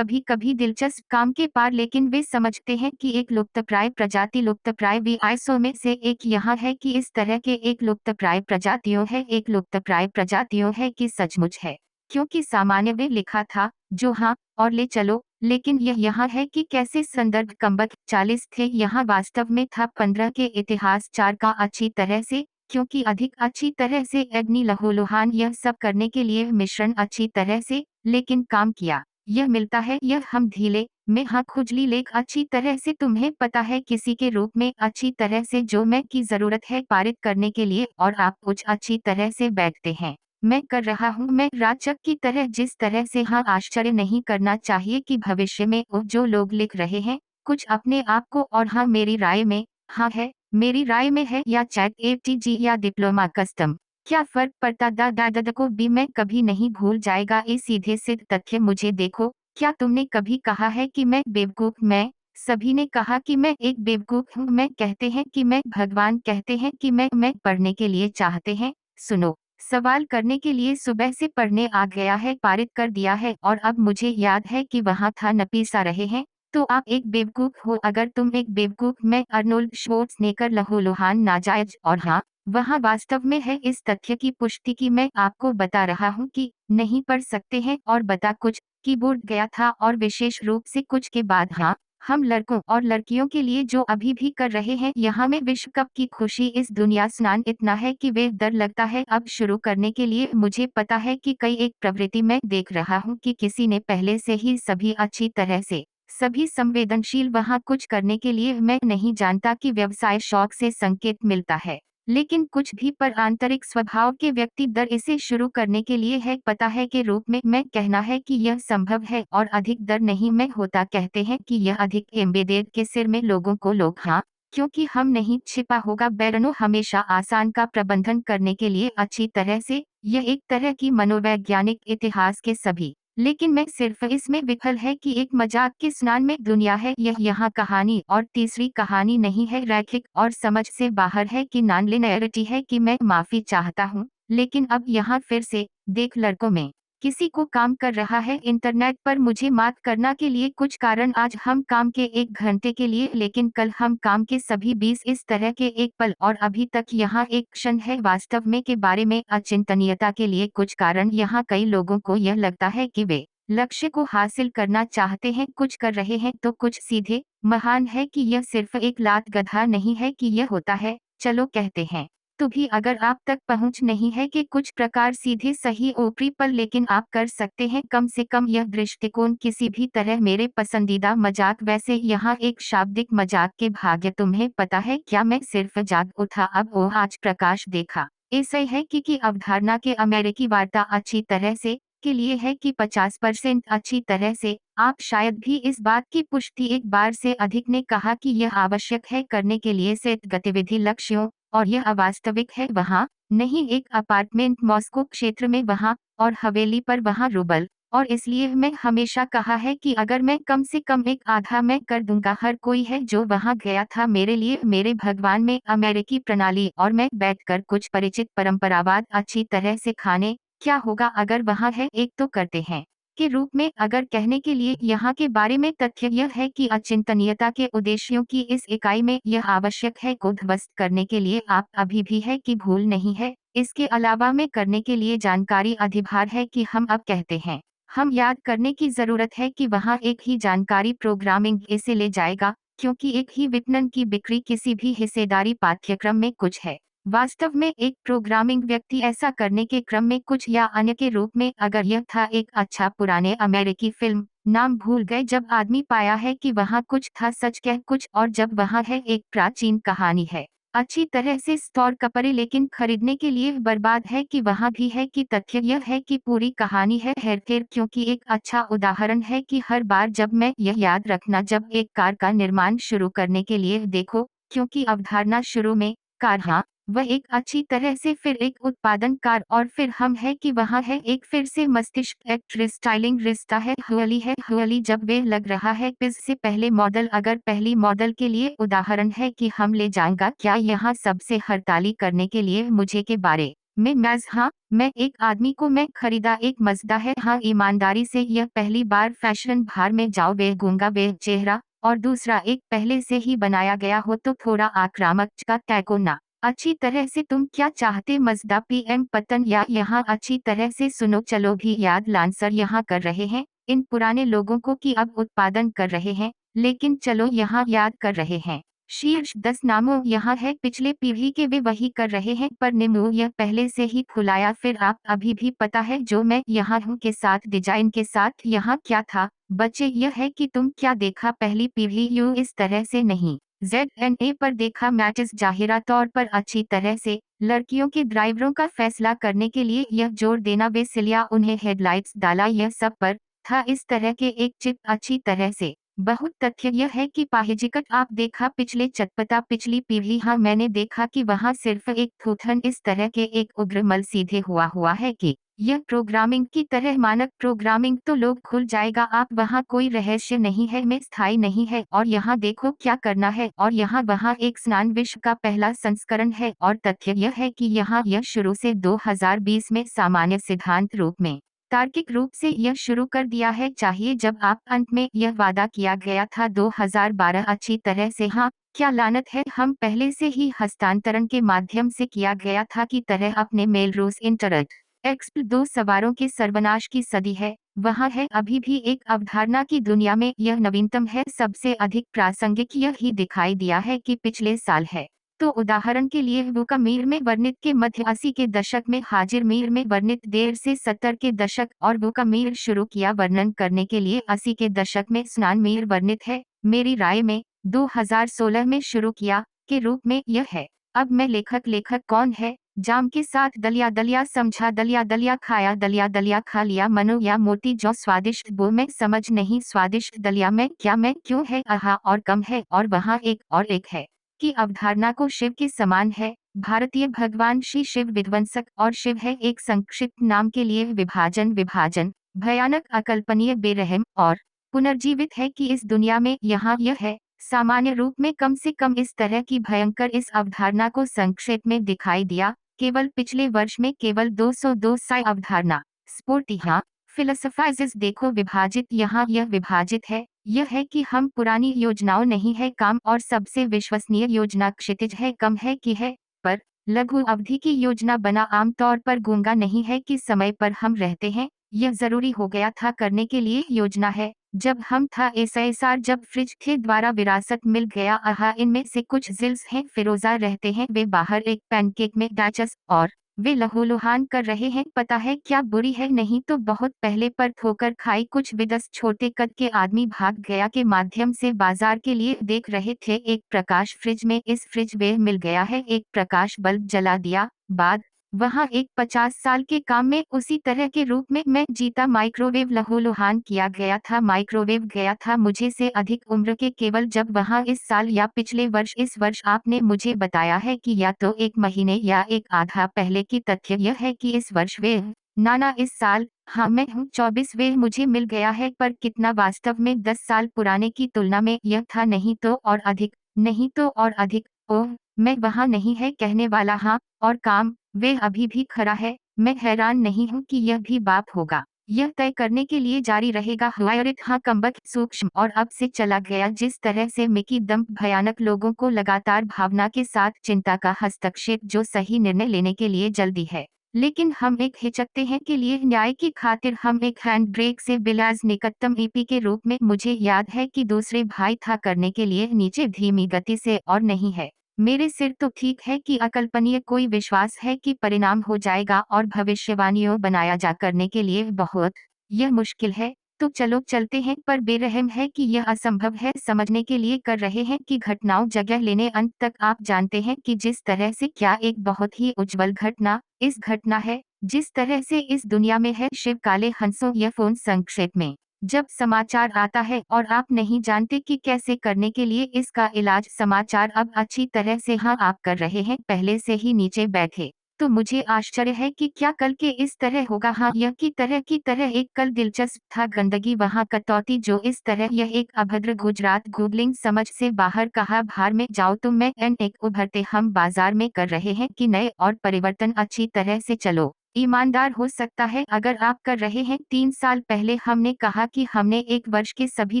कभी दिलचस्प काम के पार लेकिन वे समझते हैं कि एक लुप्तप्राय प्रजाति लुप्तप्राय विआईसों में से एक यहाँ है कि इस तरह के एक लुप्तप्राय प्रजातियों है एक लुप्तप्राय प्रजातियों है कि सचमुच है क्योंकि सामान्य में लिखा था जो हाँ और ले चलो लेकिन यह यहाँ है कि कैसे संदर्भ कम्बक 40 थे यहाँ वास्तव में था 15 के इतिहास 4 का अच्छी तरह से क्योंकि अधिक अच्छी तरह से अग्नि लहूलुहान यह सब करने के लिए मिश्रण अच्छी तरह से लेकिन काम किया यह मिलता है यह हम ढीले में हाँ खुजली लेख अच्छी तरह से तुम्हें पता है किसी के रूप में अच्छी तरह से जो मैं की जरूरत है पारित करने के लिए और आप कुछ अच्छी तरह से बैठते हैं मैं कर रहा हूँ मैं राजक की तरह जिस तरह से हाँ आश्चर्य नहीं करना चाहिए कि भविष्य में वो जो लोग लिख रहे हैं कुछ अपने आप को और हाँ मेरी राय में हाँ है मेरी राय में है या चैट एटीजी या डिप्लोमा कस्टम क्या फर्क पड़ता दादा को भी मैं कभी नहीं भूल जाएगा ये सीधे सिद्ध तथ्य मुझे देखो क्या तुमने कभी कहा है कि मैं बेवकूफ मैं सभी ने कहा कि मैं एक बेवकूफ हूँ मैं कहते हैं कि मैं भगवान कहते हैं कि मैं पढ़ने के लिए चाहते हैं सुनो सवाल करने के लिए सुबह से पढ़ने आ गया है, पारित कर दिया है और अब मुझे याद है कि वहाँ था नपीसा रहे हैं। तो आप एक बेवकूफ हो, अगर तुम एक बेवकूफ। मैं अर्नोल्ड श्वार्ज़नेगर लहूलुहान नाजायज और हाँ, वहाँ वास्तव में है इस तथ्य की पुष्टि कि मैं आपको बता रहा हूँ कि नहीं पढ़ सकते हैं और बता कुछ कीबोर्ड गया था और विशेष रूप से कुछ के बाद हाँ, हम लड़कों और लड़कियों के लिए जो अभी भी कर रहे हैं यहाँ में विश्व कप की खुशी इस दुनिया स्नान इतना है कि वे डर लगता है अब शुरू करने के लिए। मुझे पता है कि कई एक प्रवृत्ति मैं देख रहा हूँ कि किसी ने पहले से ही सभी अच्छी तरह से सभी संवेदनशील वहाँ कुछ करने के लिए। मैं नहीं जानता कि व्यवसाय शौक से संकेत मिलता है, लेकिन कुछ भी पर आंतरिक स्वभाव के व्यक्ति दर इसे शुरू करने के लिए है पता है के रूप में। मैं कहना है कि यह संभव है और अधिक दर नहीं मैं होता कहते हैं कि यह अधिक एम्बेडेड के सिर में लोगों को लोग हाँ, क्योंकि हम नहीं छिपा होगा बैरनो हमेशा आसान का प्रबंधन करने के लिए अच्छी तरह से। यह एक तरह की मनोवैज्ञानिक इतिहास के सभी, लेकिन मैं सिर्फ इसमें विफल है कि एक मजाक के स्नान में दुनिया है यह यहाँ कहानी और तीसरी कहानी नहीं है, रैखिक और समझ से बाहर है कि नॉन लिनियरिटी है कि मैं माफी चाहता हूँ, लेकिन अब यहाँ फिर से देख लड़कों में किसी को काम कर रहा है इंटरनेट पर मुझे मात करना के लिए कुछ कारण। आज हम काम के 1 घंटे के लिए, लेकिन कल हम काम के सभी 20 इस तरह के एक पल और अभी तक यहाँ एक क्षण है वास्तव में के बारे में अचिंतनीयता के लिए कुछ कारण। यहाँ कई लोगों को यह लगता है कि वे लक्ष्य को हासिल करना चाहते हैं, कुछ कर रहे हैं तो कुछ सीधे। महान है कि यह सिर्फ एक लात गधा नहीं है कि यह होता है, चलो कहते हैं तो भी अगर आप तक पहुंच नहीं है कि कुछ प्रकार सीधे सही ऊपरी पर, लेकिन आप कर सकते हैं कम से कम यह दृष्टिकोण किसी भी तरह। मेरे पसंदीदा मजाक वैसे यहाँ एक शाब्दिक मजाक के भाग्य तुम्हें पता है क्या मैं सिर्फ जाग उठा अब ओह आज प्रकाश देखा। ऐसा है कि अवधारणा के अमेरिकी वार्ता अच्छी तरह से के लिए है कि 50% अच्छी तरह से। आप शायद भी इस बात की पुष्टि एक बार से अधिक ने कहा कि यह आवश्यक है करने के लिए सेट गतिविधि लक्ष्यों, और यह अवास्तविक है वहाँ नहीं एक अपार्टमेंट मॉस्को क्षेत्र में वहाँ और हवेली पर वहाँ रूबल। और इसलिए मैं हमेशा कहा है कि अगर मैं कम से कम एक आधा मैं कर दूंगा। हर कोई है जो वहाँ गया था मेरे लिए मेरे भगवान में अमेरिकी प्रणाली और मैं बैठकर कुछ परिचित परंपरावाद अच्छी तरह से खाने। क्या होगा अगर वहाँ है एक तो करते हैं के रूप में अगर कहने के लिए यहाँ के बारे में तथ्य यह है कि अचिंतनीयता के उद्देश्यों की इस इकाई में यह आवश्यक है को ध्वस्त करने के लिए आप अभी भी है कि भूल नहीं है। इसके अलावा में करने के लिए जानकारी अधिभार है कि हम अब कहते हैं हम याद करने की जरूरत है कि वहाँ एक ही जानकारी प्रोग्रामिंग इसे ले जाएगा, क्योंकि एक ही विपणन की बिक्री किसी भी हिस्सेदारी पाठ्यक्रम में कुछ है। वास्तव में एक प्रोग्रामिंग व्यक्ति ऐसा करने के क्रम में कुछ या अन्य के रूप में। अगर यह था एक अच्छा पुराने अमेरिकी फिल्म नाम भूल गए जब आदमी पाया है कि वहाँ कुछ था सच कह कुछ और जब वहाँ है एक प्राचीन कहानी है अच्छी तरह से स्टोर कपड़े लेकिन खरीदने के लिए बर्बाद है कि वहाँ भी है कि तथ्य यह है कि पूरी कहानी है हेरफेर, क्योंकि एक अच्छा उदाहरण है कि हर बार जब मैं यह याद रखना जब एक कार का निर्माण शुरू करने के लिए देखो, क्योंकि अवधारणा शुरू में कार हाँ वह एक अच्छी तरह से फिर एक उत्पादन कार और फिर हम है कि वहाँ है एक फिर से मस्तिष्क एक रिस्टाइलिंग रिश्ता है हुअली जब वे लग रहा है पिज से पहले मॉडल अगर पहली मॉडल के लिए उदाहरण है कि हम ले जाएंगा क्या यहाँ सबसे हड़ताली करने के लिए मुझे के बारे में मैज हाँ मैं एक आदमी को मैं खरीदा एक मजदा है हाँ ईमानदारी से यह पहली बार फैशन भार में जाओ वे गूंगा वे चेहरा और दूसरा एक पहले से ही बनाया गया हो तो थोड़ा आक्रामक का टैको ना अच्छी तरह से तुम क्या चाहते मजदा पीएम पतन या यहाँ अच्छी तरह से सुनो चलो भी याद लांसर यहाँ कर रहे हैं इन पुराने लोगों को कि अब उत्पादन कर रहे हैं, लेकिन चलो यहाँ याद कर रहे हैं शीर्ष 10 नामों यहाँ है पिछले पीढ़ी के वे वही कर रहे हैं पर निमो यह पहले से ही खुलाया फिर आप अभी भी पता है जो मैं यहाँ हूँ के साथ डिजाइन के साथ यहाँ क्या था बच्चे यह है कि तुम क्या देखा पहली पीढ़ी यू इस तरह से नहीं ZNA पर देखा मैटिस जाहिरा तौर पर अच्छी तरह से लड़कियों के ड्राइवरों का फैसला करने के लिए यह जोर देना बेसिलिया उन्हें हेडलाइट्स डाला यह सब पर था इस तरह के एक चिप अच्छी तरह से। बहुत तथ्य यह है कि पाहिजिकट आप देखा पिछले चटपटा पिछली पीढ़ी हाँ मैंने देखा कि वहाँ सिर्फ एक थूथन इस तरह के एक उग्र मल सीधे हुआ है कि यह प्रोग्रामिंग की तरह मानक प्रोग्रामिंग तो लोग खुल जाएगा आप वहाँ कोई रहस्य नहीं है में स्थायी नहीं है और यहाँ देखो क्या करना है और यहाँ वहाँ एक स्नान विश्व का पहला संस्करण है और तथ्य यह है कि यहाँ यह शुरू से 2020 में सामान्य सिद्धांत रूप में तार्किक रूप से यह शुरू कर दिया है चाहिए जब आप अंत में यह वादा किया गया था 2012 अच्छी तरह से हाँ क्या लानत है हम पहले से ही हस्तांतरण के माध्यम से किया गया था की तरह अपने मेल रूस इंटरनेट एक्सप 2 सवारों के सर्वनाश की सदी है वहाँ है अभी भी एक अवधारणा की दुनिया में यह नवीनतम है सबसे अधिक प्रासंगिक यह ही दिखाई दिया है कि पिछले साल है तो उदाहरण के लिए बुका मीर में वर्णित के मध्य 80 के दशक में हाजिर मीर में वर्णित देर से 70 के दशक और बुका मीर शुरू किया वर्णन करने के लिए 80 के दशक में स्नान मीर वर्णित है मेरी राय में 2016 में शुरू किया के रूप में यह है अब मैं लेखक कौन है जाम के साथ दलिया दलिया समझा दलिया दलिया खाया दलिया दलिया खा लिया मनो या मोती जो स्वादिष्ट वो मैं समझ नहीं स्वादिष्ट दलिया में क्या मैं क्यों है आहा और कम है और वहाँ एक है की अवधारणा को शिव के समान है भारतीय भगवान श्री शिव विध्वंसक और शिव है एक संक्षिप्त नाम के लिए विभाजन भयानक अकल्पनीय बेरहम और पुनर्जीवित है कि इस दुनिया में यहाँ यह है सामान्य रूप में कम से कम इस तरह की भयंकर इस अवधारणा को संक्षेप में दिखाई दिया केवल पिछले वर्ष में केवल 202 साई अवधारणा स्पोर्टी हाँ फिलोसफाइजेस देखो विभाजित यहाँ यह विभाजित है यह है कि हम पुरानी योजनाओं नहीं है काम और सबसे विश्वसनीय योजना क्षितिज है कम है कि है पर लघु अवधि की योजना बना आमतौर पर गूंगा नहीं है कि समय पर हम रहते हैं यह जरूरी हो गया था करने के लिए योजना है जब हम था एसएसआर जब फ्रिज के द्वारा विरासत मिल गया आहा इनमें से कुछ जिल्स हैं फिरोजा रहते हैं वे बाहर एक पैनकेक में डाचस और वे लहूलुहान कर रहे हैं पता है क्या बुरी है नहीं तो बहुत पहले पर ठोकर खाई कुछ विदस छोटे कद के आदमी भाग गया के माध्यम से बाजार के लिए देख रहे थे एक प्रकाश फ्रिज में इस फ्रिज वे मिल गया है एक प्रकाश बल्ब जला दिया बाद वहाँ एक 50 साल के काम में उसी तरह के रूप में मैं जीता माइक्रोवेव लहूलुहान किया गया था माइक्रोवेव गया था मुझे से अधिक उम्र के केवल जब वहाँ इस साल या पिछले वर्ष इस वर्ष आपने मुझे बताया है कि या तो एक महीने या एक आधा पहले की तथ्य यह है कि इस वर्ष वे नाना इस साल हाँ मैं हूँ 24 वे मुझे मिल गया है पर कितना वास्तव में 10 साल पुराने की तुलना में यह था नहीं तो और अधिक नहीं तो और अधिक ओह मैं वहाँ नहीं है कहने वाला हाँ और काम वे अभी भी खरा है मैं हैरान नहीं हूँ कि यह भी बाप होगा यह तय करने के लिए जारी रहेगा हवायरित हाँ कम्बक सूक्ष्म और अब से चला गया जिस तरह से मिकी दम्प भयानक लोगों को लगातार भावना के साथ चिंता का हस्तक्षेप जो सही निर्णय लेने के लिए जल्दी है लेकिन हम एक हिचकते हैं के लिए न्याय की खातिर हम एक हैंड ब्रेक से बिलाज निकटतम ईपी के रूप में मुझे याद है कि दूसरे भाई था करने के लिए नीचे धीमी गति से और नहीं है मेरे सिर तो ठीक है कि अकल्पनीय कोई विश्वास है कि परिणाम हो जाएगा और भविष्यवाणियों बनाया जा करने के लिए बहुत यह मुश्किल है तो चलो चलते हैं पर बेरहम है कि यह असंभव है समझने के लिए कर रहे हैं कि घटनाओं जगह लेने अंत तक आप जानते हैं कि जिस तरह से क्या एक बहुत ही उज्जवल घटना इस घटना है जिस तरह से इस दुनिया में है शिव काले हंसों यह फोन संक्षेप में जब समाचार आता है और आप नहीं जानते कि कैसे करने के लिए इसका इलाज समाचार अब अच्छी तरह से हाँ आप कर रहे हैं पहले से ही नीचे बैठे तो मुझे आश्चर्य है कि क्या कल के इस तरह होगा हाँ यह की तरह एक कल दिलचस्प था गंदगी वहाँ कटौती जो इस तरह यह एक अभद्र गुजरात गूगलिंग समझ से बाहर कहा भार में जाओ तुम मैं एन एक उभरते हम बाजार में कर रहे हैं कि नए और परिवर्तन अच्छी तरह से चलो ईमानदार हो सकता है अगर आप कर रहे हैं 3 साल पहले हमने कहा कि हमने एक वर्ष के सभी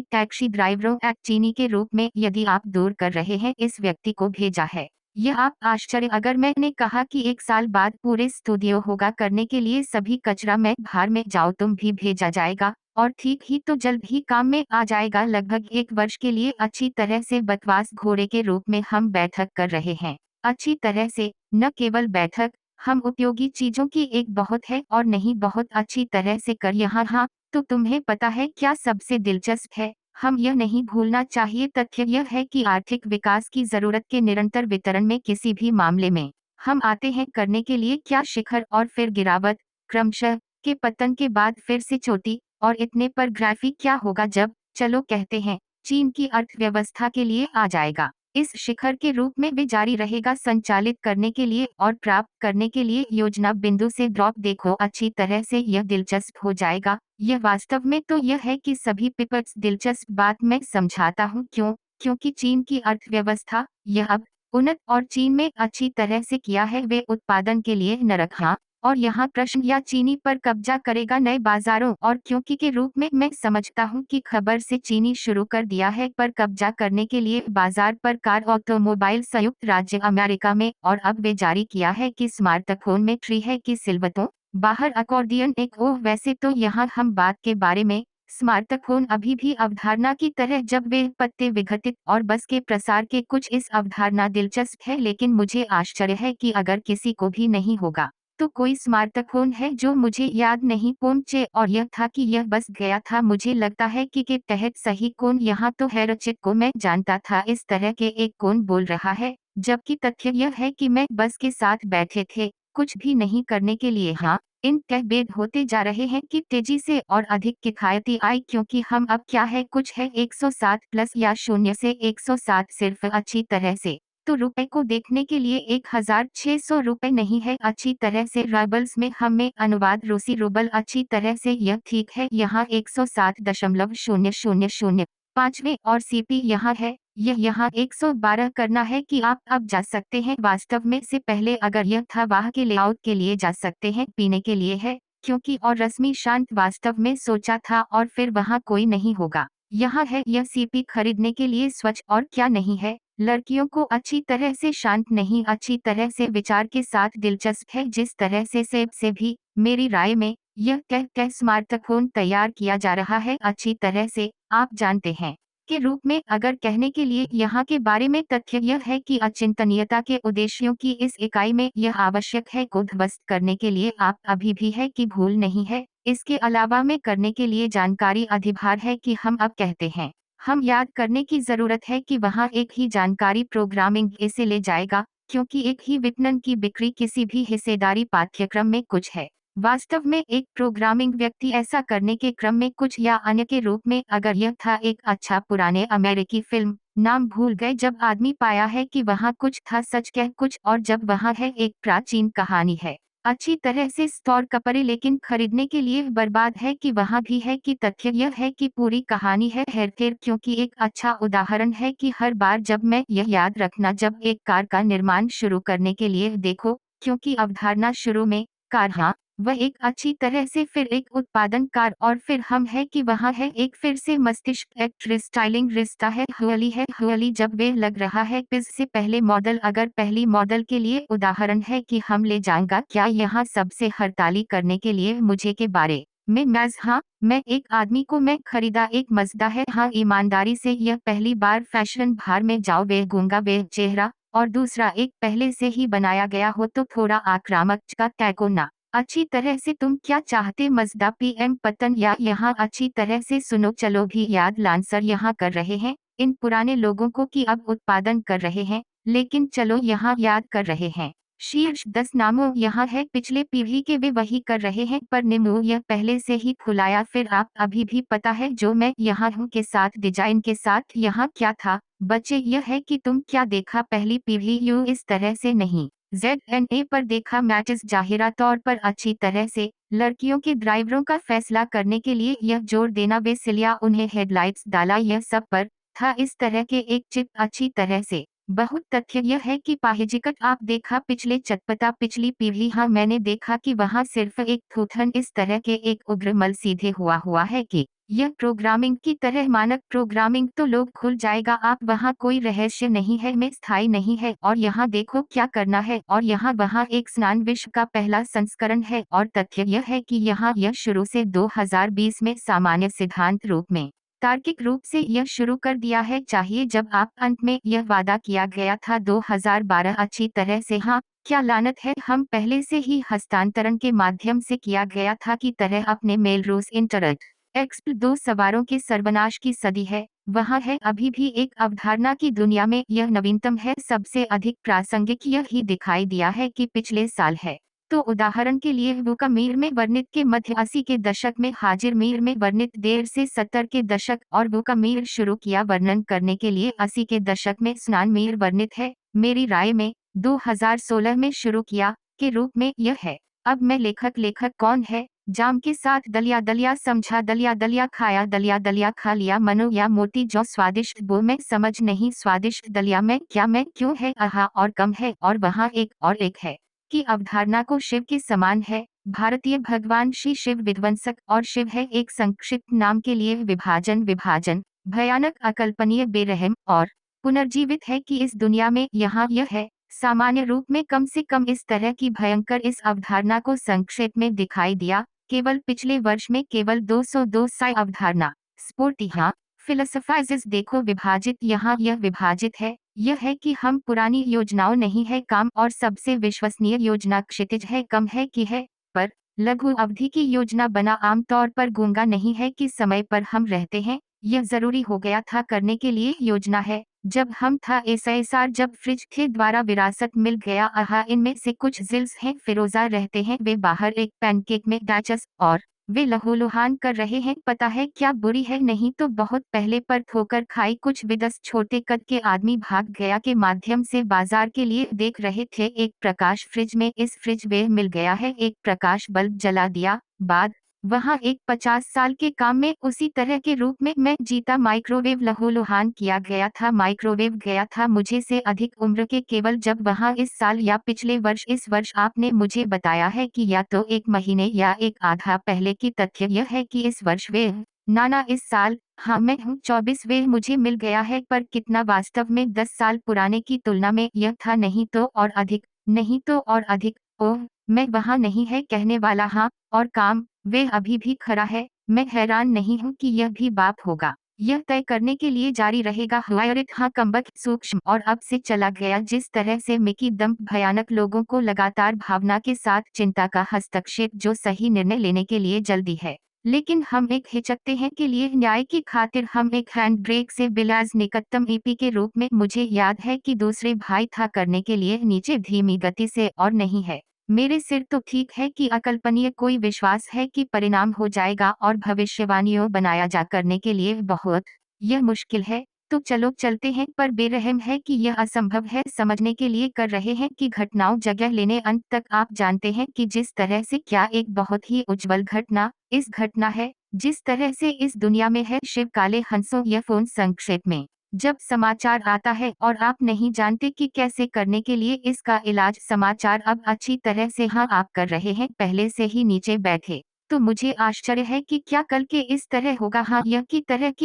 टैक्सी ड्राइवरों एक चीनी के रूप में यदि आप दूर कर रहे हैं इस व्यक्ति को भेजा है यह आप आश्चर्य अगर मैंने कहा कि 1 साल बाद पूरे स्टूडियो होगा करने के लिए सभी कचरा में भार में जाओ तुम भी भेजा जाएगा और ठीक ही तो जल्द ही काम में आ जाएगा लगभग 1 वर्ष के लिए अच्छी तरह से बकवास घोड़े के रूप में हम बैठक कर रहे हैं अच्छी तरह से न केवल बैठक हम उपयोगी चीजों की एक बहुत है और नहीं बहुत अच्छी तरह से कर यहाँ हाँ तो तुम्हें पता है क्या सबसे दिलचस्प है हम यह नहीं भूलना चाहिए तथ्य यह है कि आर्थिक विकास की जरूरत के निरंतर वितरण में किसी भी मामले में हम आते हैं करने के लिए क्या शिखर और फिर गिरावट क्रमशः के पतन के बाद फिर से चोटी और इतने पर ग्राफिक क्या होगा जब चलो कहते हैं चीन की अर्थव्यवस्था के लिए आ जाएगा इस शिखर के रूप में भी जारी रहेगा संचालित करने के लिए और प्राप्त करने के लिए योजना बिंदु से ड्रॉप देखो अच्छी तरह से यह दिलचस्प हो जाएगा। यह वास्तव में तो यह है कि सभी पिपट्स दिलचस्प बात मैं समझाता हूँ क्योंकि चीन की अर्थव्यवस्था यह अब उन्नत और चीन में अच्छी तरह से किया है वे उत्पादन के लिए नरक हाँ और यहाँ प्रश्न या चीनी पर कब्जा करेगा नए बाजारों और क्योंकि के रूप में मैं समझता हूँ कि खबर से चीनी शुरू कर दिया है पर कब्जा करने के लिए बाजार पर कार ऑटोमोबाइल संयुक्त राज्य अमेरिका में और अब वे जारी किया है कि स्मार्टफोन में ट्री है कि सिलवटों बाहर अकॉर्डियन एक ओह वैसे तो यहाँ हम बात के बारे में स्मार्टफोन अभी भी अवधारणा की तरह जब वे पत्ते विघटित और बस के प्रसार के कुछ इस अवधारणा दिलचस्प है लेकिन मुझे आश्चर्य है कि अगर किसी को भी नहीं होगा तो कोई स्मार्टफोन है जो मुझे याद नहीं पहुंचे और यह था कि यह बस गया था मुझे लगता है कि के तहत सही कौन यहाँ तो है रचित को मैं जानता था इस तरह के एक कौन बोल रहा है जबकि तथ्य यह है कि मैं बस के साथ बैठे थे कुछ भी नहीं करने के लिए हाँ इन कहबेद होते जा रहे हैं कि तेजी से और अधिक किफायती आय क्योंकि हम अब क्या है कुछ है 107 प्लस या 0 से 107 सिर्फ अच्छी तरह से तो रुपए को देखने के लिए 1600 रुपए नहीं है अच्छी तरह से राइबल्स में हमें अनुवाद रूसी रूबल अच्छी तरह से यह ठीक है यहाँ 107.0005 पांचवें और सीपी यहाँ है यह यहाँ 112 करना है कि आप अब जा सकते हैं वास्तव में से पहले अगर यह था वाह के लेआउट के लिए जा सकते हैं पीने के लिए है क्योंकि और रश्मि शांत वास्तव में सोचा था और फिर वहाँ कोई नहीं होगा यहाँ है यह सीपी खरीदने के लिए स्वच्छ और क्या नहीं है लड़कियों को अच्छी तरह से शांत नहीं अच्छी तरह से विचार के साथ दिलचस्प है जिस तरह से सेब से भी मेरी राय में यह कह स्मार्टफोन तैयार किया जा रहा है अच्छी तरह से आप जानते हैं के रूप में अगर कहने के लिए यहाँ के बारे में तथ्य यह है कि अचिंतनीयता के उद्देश्यों की इस इकाई में यह आवश्यक है को ध्वस्त करने के लिए आप अभी भी है कि भूल नहीं है इसके अलावा में करने के लिए जानकारी अधिभार है कि हम अब कहते हैं हम याद करने की जरूरत है कि वहाँ एक ही जानकारी प्रोग्रामिंग इसे ले जाएगा क्योंकि एक ही विपणन की बिक्री किसी भी हिस्सेदारी पाठ्यक्रम में कुछ है वास्तव में एक प्रोग्रामिंग व्यक्ति ऐसा करने के क्रम में कुछ या अन्य के रूप में अगर यह था एक अच्छा पुराने अमेरिकी फिल्म नाम भूल गए जब आदमी पाया है कि वहाँ कुछ था सच कह कुछ और जब वहाँ है एक प्राचीन कहानी है अच्छी तरह से स्टोर कपड़े लेकिन खरीदने के लिए बर्बाद है कि वहाँ भी है कि तथ्य यह है कि पूरी कहानी है हेरफेर क्योंकि एक अच्छा उदाहरण है कि हर बार जब मैं यह याद रखना जब एक कार का निर्माण शुरू करने के लिए देखो क्योंकि अवधारणा शुरू में कार हाँ वह एक अच्छी तरह से फिर एक उत्पादन कार और फिर हम है कि वहाँ है एक फिर से मस्तिष्क एक रिस्टाइलिंग रिश्ता है हुअली जब वे लग रहा है पिज से पहले मॉडल अगर पहली मॉडल के लिए उदाहरण है कि हम ले जाऊंगा क्या यहाँ सबसे हड़ताली करने के लिए मुझे के बारे में मैज हाँ मैं एक आदमी को मैं खरीदा एक मजदा है हाँ ईमानदारी से यह पहली बार फैशन भार में जाओ वे गूंगा वे चेहरा और दूसरा एक पहले से ही बनाया गया हो तो थोड़ा आक्रामक का टैको ना अच्छी तरह से तुम क्या चाहते मजदा पीएम पतन या यहाँ अच्छी तरह से सुनो चलो भी याद लांसर यहाँ कर रहे हैं इन पुराने लोगों को कि अब उत्पादन कर रहे हैं लेकिन चलो यहाँ याद कर रहे हैं शीर्ष 10 नामों यहाँ है पिछले पीढ़ी के वे वही कर रहे हैं पर निमो यह पहले से ही खुलाया फिर आप अभी भी पता है जो मैं यहाँ हूँ के साथ डिजाइन के साथ यहाँ क्या था बच्चे यह है कि तुम क्या देखा पहली पीढ़ी यू इस तरह से नहीं ZNA पर देखा मैचेस जाहिरा तौर पर अच्छी तरह से लड़कियों के ड्राइवरों का फैसला करने के लिए यह जोर देना बेसिलिया उन्हें हेडलाइट्स डाला यह सब पर था इस तरह के एक चिप अच्छी तरह से बहुत तथ्य यह है कि पाहिजिकट आप देखा पिछले चटपटा पिछली पीढ़ी हाँ मैंने देखा कि वहाँ सिर्फ एक थूथन इस तरह के एक उग्रमल सीधे हुआ है कि यह प्रोग्रामिंग की तरह मानक प्रोग्रामिंग तो लोग खुल जाएगा आप वहाँ कोई रहस्य नहीं है में स्थायी नहीं है और यहाँ देखो क्या करना है और यहाँ वहाँ एक स्नान विश्व का पहला संस्करण है और तथ्य यह है कि यहाँ यह शुरू से 2020 में सामान्य सिद्धांत रूप में तार्किक रूप से यह शुरू कर दिया है चाहिए जब आप अंत में यह वादा किया गया था 2012 अच्छी तरह से हाँ क्या लानत है हम पहले से ही हस्तांतरण के माध्यम से किया गया था की तरह अपने मेल रूस इंटरनेट एक्सप 2 सवारों के सर्वनाश की सदी है वहाँ है अभी भी एक अवधारणा की दुनिया में यह नवीनतम है सबसे अधिक प्रासंगिक यह ही दिखाई दिया है कि पिछले साल है तो उदाहरण के लिए वोका मीर में वर्णित के मध्य 80 के दशक में हाजिर मीर में वर्णित देर से 70 के दशक और वोका मीर शुरू किया वर्णन करने के लिए 80 के दशक में स्नान मीर वर्णित है। मेरी राय में 2016 में शुरू किया के रूप में यह है। अब मैं लेखक कौन है? जाम के साथ दलिया दलिया समझा, दलिया दलिया खाया, दलिया दलिया खा लिया, मनो या मोती जो स्वादिष्ट वो मैं समझ नहीं, स्वादिष्ट दलिया में क्या मैं क्यों है, आहा और कम है और वहाँ एक और एक है की अवधारणा को शिव के समान है। भारतीय भगवान श्री शिव विध्वंसक और शिव है एक संक्षिप्त नाम के लिए विभाजन विभाजन भयानक, अकल्पनीय, बेरहम और पुनर्जीवित है कि इस दुनिया में यहाँ यह है। सामान्य रूप में कम से कम इस तरह की भयंकर इस अवधारणा को संक्षेप में दिखाई दिया केवल पिछले वर्ष में, केवल 202 साई अवधारणा स्पोर्ट यहाँ फिलोसफाइजेस देखो विभाजित, यहाँ यह विभाजित है। यह है कि हम पुरानी योजनाओं नहीं है काम और सबसे विश्वसनीय योजना क्षितिज है कम है कि है, पर लघु अवधि की योजना बना आमतौर पर गूंगा नहीं है कि समय पर हम रहते हैं। यह जरूरी हो गया था करने के लिए योजना है। जब हम था एसएसआर, जब फ्रिज के द्वारा विरासत मिल गया, आहा इनमें से कुछ जिल्स हैं फिरोजा रहते हैं वे बाहर एक पैनकेक में डाचस और वे लहूलुहान कर रहे हैं, पता है क्या बुरी है नहीं तो बहुत पहले पर ठोकर खाई कुछ विदस छोटे कद के आदमी भाग गया के माध्यम से बाजार के लिए देख रहे थे एक प्रकाश फ्रिज में, इस फ्रिज में मिल गया है एक प्रकाश बल्ब जला दिया बाद वहाँ एक 50 साल के काम में उसी तरह के रूप में मैं जीता। माइक्रोवेव लहूलुहान किया गया था, माइक्रोवेव गया था मुझे से अधिक उम्र के केवल जब वहाँ इस साल या पिछले वर्ष इस वर्ष आपने मुझे बताया है कि या तो एक महीने या एक आधा पहले की तथ्य यह है कि इस वर्ष वे नाना इस साल हाँ मैं हूँ 24वें मुझे मिल गया है, पर कितना वास्तव में 10 साल पुराने की तुलना में यह था नहीं तो और अधिक, नहीं तो और अधिक। ओह मैं वहाँ नहीं है कहने वाला हाँ और काम वे अभी भी खरा है। मैं हैरान नहीं हूँ कि यह भी बाप होगा, यह तय करने के लिए जारी रहेगा हवायरित हाँ कम्बक सूक्ष्म और अब से चला गया जिस तरह से मिकी दम्प भयानक लोगों को लगातार भावना के साथ चिंता का हस्तक्षेप जो सही निर्णय लेने के लिए जल्दी है, लेकिन हम एक हिचकते हैं के लिए न्याय की खातिर हम एक हैंड ब्रेक से बिलाज निकटतम ईपी के रूप में मुझे याद है कि दूसरे भाई था करने के लिए नीचे धीमी गति से और नहीं है मेरे सिर तो ठीक है कि अकल्पनीय कोई विश्वास है कि परिणाम हो जाएगा और भविष्यवाणियों बनाया जा करने के लिए बहुत यह मुश्किल है। तो चलो चलते हैं, पर बेरहम है कि यह असंभव है समझने के लिए कर रहे हैं कि घटनाओं जगह लेने अंत तक आप जानते हैं कि जिस तरह से क्या एक बहुत ही उज्जवल घटना इस घटना है जिस तरह से इस दुनिया में है शिव काले हंसों यह फोन संक्षेप में जब समाचार आता है और आप नहीं जानते कि कैसे करने के लिए इसका इलाज समाचार अब अच्छी तरह से हाँ आप कर रहे हैं पहले से ही नीचे बैठे, तो मुझे आश्चर्य है कि क्या कल के इस तरह होगा हाँ यह की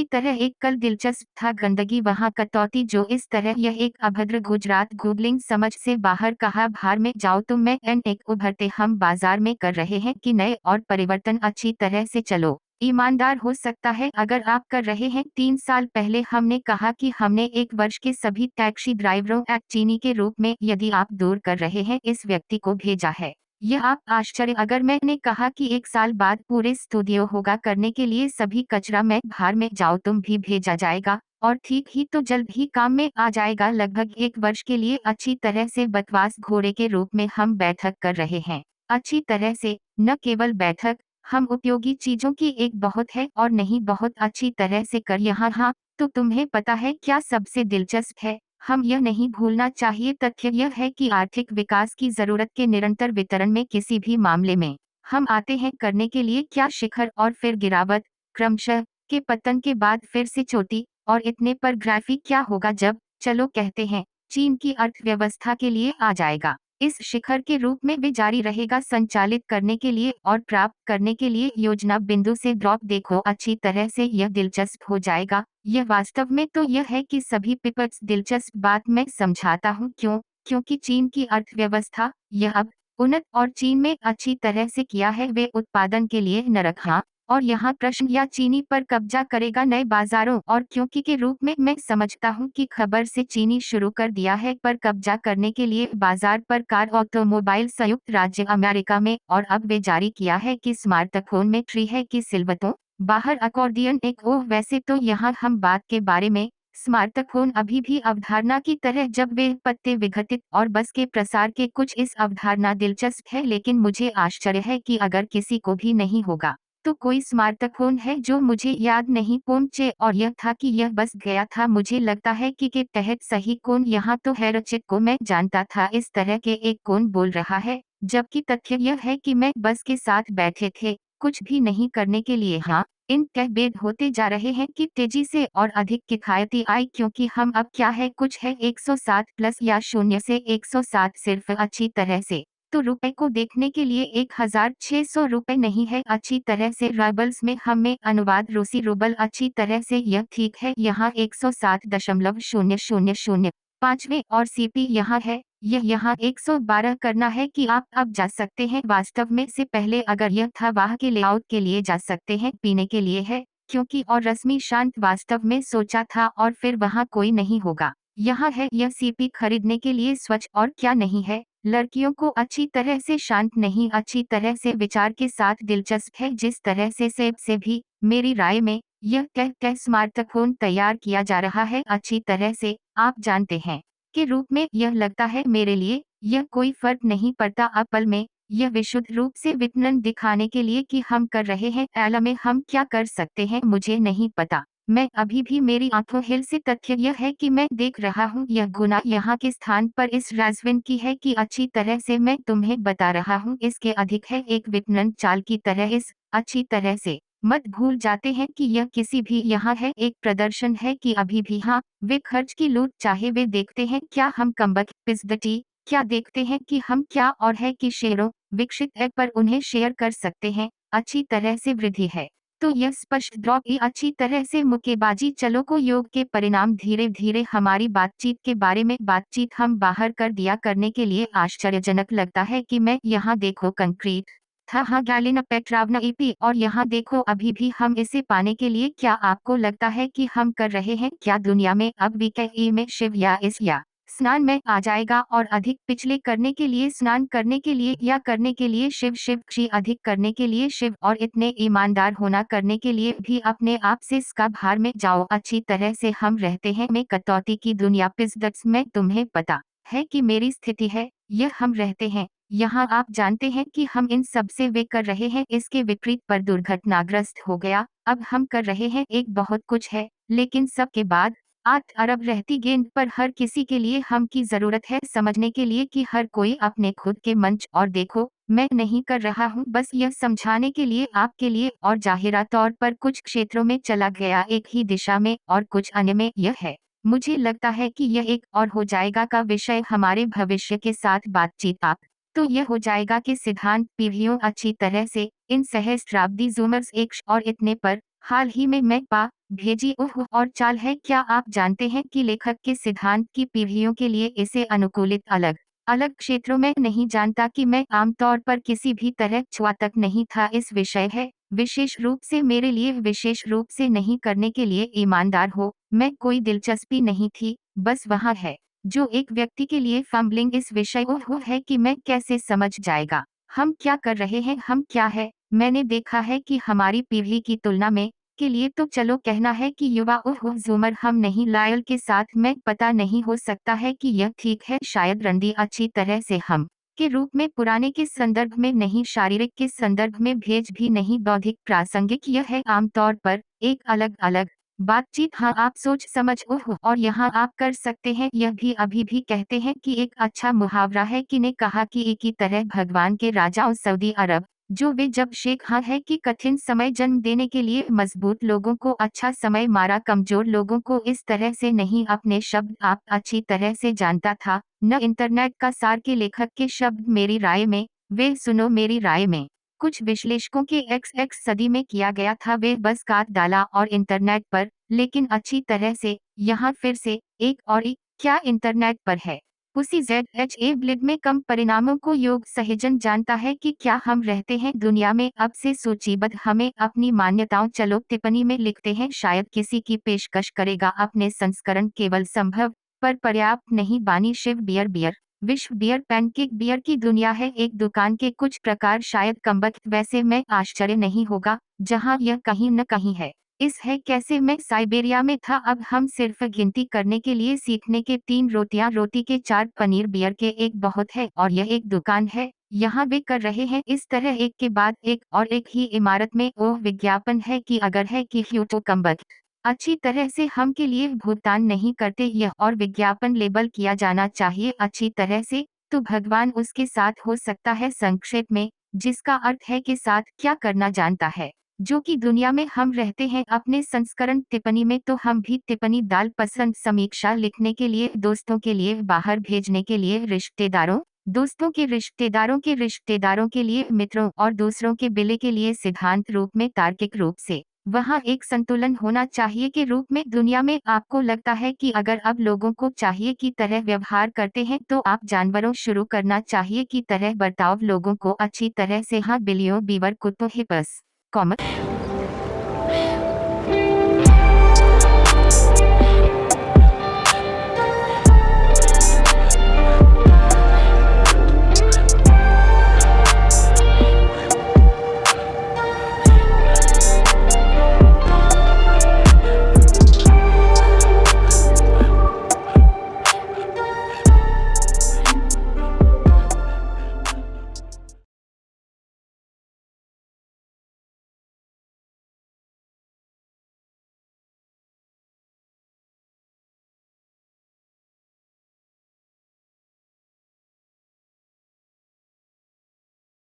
तरह एक कल दिलचस्प था गंदगी वहाँ कटौती जो इस तरह यह एक अभद्र गुजरात गूगलिंग समझ से बाहर कहा भार में जाओ तुम मैं एन एक उभरते हम बाजार में कर रहे हैं कि नए और परिवर्तन अच्छी तरह से चलो ईमानदार हो सकता है अगर आप कर रहे हैं 3 साल पहले हमने कहा कि हमने एक वर्ष के सभी टैक्सी ड्राइवरों एक चीनी के रूप में यदि आप दूर कर रहे हैं इस व्यक्ति को भेजा है। यह आप आश्चर्य अगर मैंने कहा कि 1 साल बाद पूरे स्टूडियो होगा करने के लिए सभी कचरा में भार में जाओ तुम भी भेजा जाएगा और ठीक ही तो जल्द ही काम में आ जाएगा लगभग 1 वर्ष के लिए अच्छी तरह से बकवास घोड़े के रूप में हम बैठक कर रहे हैं अच्छी तरह से न केवल बैठक हम उपयोगी चीजों की एक बहुत है और नहीं बहुत अच्छी तरह से कर यहाँ हाँ तो तुम्हें पता है क्या सबसे दिलचस्प है हम यह नहीं भूलना चाहिए तथ्य यह है कि आर्थिक विकास की जरूरत के निरंतर वितरण में किसी भी मामले में हम आते हैं करने के लिए क्या शिखर और फिर गिरावट क्रमशः के पतन के बाद फिर से चोटी और इतने पर ग्राफिक क्या होगा जब चलो कहते हैं चीन की अर्थव्यवस्था के लिए आ जाएगा इस शिखर के रूप में भी जारी रहेगा संचालित करने के लिए और प्राप्त करने के लिए योजना बिंदु से ड्रॉप देखो अच्छी तरह से यह दिलचस्प हो जाएगा। यह वास्तव में तो यह है कि सभी पिपट्स दिलचस्प बात मैं समझाता हूँ क्यों, क्योंकि चीन की अर्थव्यवस्था यह अब उन्नत और चीन में अच्छी तरह से किया है वे उत्पादन के लिए नरक हाँ और यहाँ प्रश्न या चीनी पर कब्जा करेगा नए बाजारों और क्योंकि के रूप में मैं समझता हूँ कि खबर से चीनी शुरू कर दिया है पर कब्जा करने के लिए बाजार पर कार ऑटोमोबाइल संयुक्त राज्य अमेरिका में और अब वे जारी किया है कि स्मार्टफोन में ट्री है कि सिलवटों बाहर अकॉर्डियन एक ओह वैसे तो यहाँ हम बात के बारे में स्मार्टफोन अभी भी अवधारणा की तरह जब वे पत्ते विघटित और बस के प्रसार के कुछ इस अवधारणा दिलचस्प है, लेकिन मुझे आश्चर्य है कि अगर किसी को भी नहीं होगा तो कोई स्मार्टफोन है जो मुझे याद नहीं पहुंचे, और यह था कि यह बस गया था। मुझे लगता है कि के तहत सही कौन यहाँ तो है। रचित को मैं जानता था इस तरह के एक कौन बोल रहा है, जबकि तथ्य यह है कि मैं बस के साथ बैठे थे कुछ भी नहीं करने के लिए। हाँ, इन कहबेद होते जा रहे हैं कि तेजी से और अधिक किफायती आय, क्योंकि हम अब क्या है कुछ है 107 प्लस या 0 से 107 सिर्फ अच्छी तरह से तो रुपए को देखने के लिए 1600 रुपए नहीं है अच्छी तरह से। राइबल्स में हमें अनुवाद रूसी रूबल अच्छी तरह से यह ठीक है यहाँ 107.0005 पांचवें और सीपी यहाँ है यह यहाँ 112 करना है कि आप अब जा सकते हैं वास्तव में से पहले अगर यह था वाह के लेआउट के लिए जा सकते हैं पीने के लिए है क्योंकि और रश्मि शांत वास्तव में सोचा था और फिर वहाँ कोई नहीं होगा। यहाँ है यह सीपी खरीदने के लिए स्वच्छ और क्या नहीं है। लड़कियों को अच्छी तरह से शांत नहीं अच्छी तरह से विचार के साथ दिलचस्प है जिस तरह से सेब से भी मेरी राय में यह कह स्मार्टफोन तैयार किया जा रहा है अच्छी तरह से आप जानते हैं के रूप में यह लगता है मेरे लिए यह कोई फर्क नहीं पड़ता अपल में यह विशुद्ध रूप से विपणन दिखाने के लिए कि हम कर रहे हैं एला में हम क्या कर सकते हैं मुझे नहीं पता। मैं अभी भी मेरी आंखों हिल से तथ्य यह है कि मैं देख रहा हूँ यह गुना यहाँ के स्थान पर इस राजविन की है कि अच्छी तरह से मैं तुम्हें बता रहा हूँ इसके अधिक है एक विपणन चाल की तरह इस अच्छी तरह से मत भूल जाते हैं कि यह किसी भी यहाँ है एक प्रदर्शन है कि अभी भी हाँ वे खर्च की लूट चाहे वे देखते हैं क्या हम कमबख्त पिज़्ज़टी क्या देखते हैं कि हम क्या और है कि शेयरों विकसित है पर उन्हें शेयर कर सकते हैं अच्छी तरह से वृद्धि है तो यह स्पष्ट ड्रॉप ये अच्छी तरह से मुक्केबाजी चलो को योग के परिणाम धीरे धीरे हमारी बातचीत के बारे में बातचीत हम बाहर कर दिया करने के लिए आश्चर्यजनक लगता है कि मैं यहाँ देखो कंक्रीट था हाँ गैलिना पेट्रावना ईपी और यहाँ देखो अभी भी हम इसे पाने के लिए क्या आपको लगता है कि हम कर रहे हैं क्या दुनिया में अब वीके में शिव या इस या स्नान में आ जाएगा और अधिक पिछले करने के लिए स्नान करने के लिए या करने के लिए शिव शिव क्षी अधिक करने के लिए शिव और इतने ईमानदार होना करने के लिए भी अपने आप से इसका भार में जाओ अच्छी तरह से हम रहते हैं में कटौती की दुनिया पिज़्ज़ट्स में तुम्हें पता है कि मेरी स्थिति है यह हम रहते हैं यहाँ आप जानते हैं कि हम इन सब से वे कर रहे हैं इसके विपरीत पर दुर्घटनाग्रस्त हो गया अब हम कर रहे हैं एक बहुत कुछ है लेकिन सबके बाद 8 अरब रहती गेंद पर हर किसी के लिए हम की जरूरत है समझने के लिए कि हर कोई अपने खुद के मंच और देखो मैं नहीं कर रहा हूँ बस यह समझाने के लिए आपके लिए और जाहिरा तौर पर कुछ क्षेत्रों में चला गया एक ही दिशा में और कुछ अन्य में यह है मुझे लगता है कि यह एक और हो जाएगा का विषय हमारे भविष्य के साथ बातचीत आप तो यह हो जाएगा कि सिद्धांत पीढ़ियों अच्छी तरह से इन सहस्त्राब्दी जूमर्स एक और इतने पर हाल ही में मैं पा भेजी ओह और चाल है क्या आप जानते हैं कि लेखक के सिद्धांत की पीढ़ियों के लिए इसे अनुकूलित अलग अलग क्षेत्रों में नहीं जानता कि मैं आमतौर पर किसी भी तरह छुआ तक नहीं था इस विषय है विशेष रूप से मेरे लिए विशेष रूप से नहीं करने के लिए ईमानदार हो मैं कोई दिलचस्पी नहीं थी बस वहाँ है जो एक व्यक्ति के लिए फंबलिंग इस विषय ओह है कि मैं कैसे समझ जाएगा हम क्या कर रहे हैं हम क्या है मैंने देखा है कि हमारी पीढ़ी की तुलना में के लिए तो चलो कहना है कि युवा ओह जूमर हम नहीं लायल के साथ मैं पता नहीं हो सकता है कि यह ठीक है शायद रंडी अच्छी तरह से हम के रूप में पुराने के संदर्भ में नहीं शारीरिक के संदर्भ में भेज भी नहीं बौद्धिक प्रासंगिक यह है आमतौर पर एक अलग अलग बातचीत हाँ आप सोच समझ ओह और यहाँ आप कर सकते हैं यह भी अभी भी कहते हैं कि एक अच्छा मुहावरा है कि ने कहा कि एक ही तरह भगवान के राजाओं सऊदी अरब जो वे जब शेख हाँ है कि कठिन समय जन्म देने के लिए मजबूत लोगों को अच्छा समय मारा कमजोर लोगों को इस तरह से नहीं अपने शब्द आप अच्छी तरह से जानता था न इंटरनेट का सार के लेखक के शब्द मेरी राय में वे सुनो मेरी राय में कुछ विश्लेषकों के XX सदी में किया गया था वे बस काट डाला और इंटरनेट पर लेकिन अच्छी तरह से यहाँ फिर से एक और क्या इंटरनेट पर है उसी ZHA ब्लिड में कम परिणामों को योग सहजन जानता है कि क्या हम रहते हैं दुनिया में अब से सूचीबद्ध हमें अपनी मान्यताओं चलो टिप्पणी में लिखते हैं शायद किसी की पेशकश करेगा अपने संस्करण केवल संभव पर पर्याप्त नहीं बानी शिव बियर बियर विश्व बियर पैनकेक बियर की दुनिया है एक दुकान के कुछ प्रकार शायद कमबख्त वैसे में आश्चर्य नहीं होगा जहां यह कहीं न कहीं है इस है कैसे मैं साइबेरिया में था। अब हम सिर्फ गिनती करने के लिए सीखने के 3 रोटियां, रोटी के 4, पनीर बियर के 1 बहुत है, और यह एक दुकान है। यहाँ वे कर रहे हैं इस तरह एक के बाद एक, और एक ही इमारत में। ओह विज्ञापन है कि अगर है कि ह्यूटो कम्बक अच्छी तरह से हम के लिए भुगतान नहीं करते यह, और विज्ञापन लेबल किया जाना चाहिए अच्छी तरह से, तो भगवान उसके साथ हो सकता है। संक्षेप में, जिसका अर्थ है के साथ क्या करना जानता है, जो कि दुनिया में हम रहते हैं। अपने संस्करण टिप्पणी में तो हम भी टिप्पणी डाल पसंद समीक्षा लिखने के लिए, दोस्तों के लिए, बाहर भेजने के लिए, रिश्तेदारों, दोस्तों के रिश्तेदारों के रिश्तेदारों के लिए, मित्रों और दूसरों के बिले के लिए, सिद्धांत रूप में, तार्किक रूप से वहाँ एक संतुलन होना चाहिए के रूप में। दुनिया में आपको लगता है कि अगर अब लोगों को चाहिए की तरह व्यवहार करते हैं तो आप जानवरों शुरू करना चाहिए की तरह बर्ताव लोगों को अच्छी तरह से। हाँ, बिल्लियों, बीवर, कुत्तों, हिप्पस, कॉमक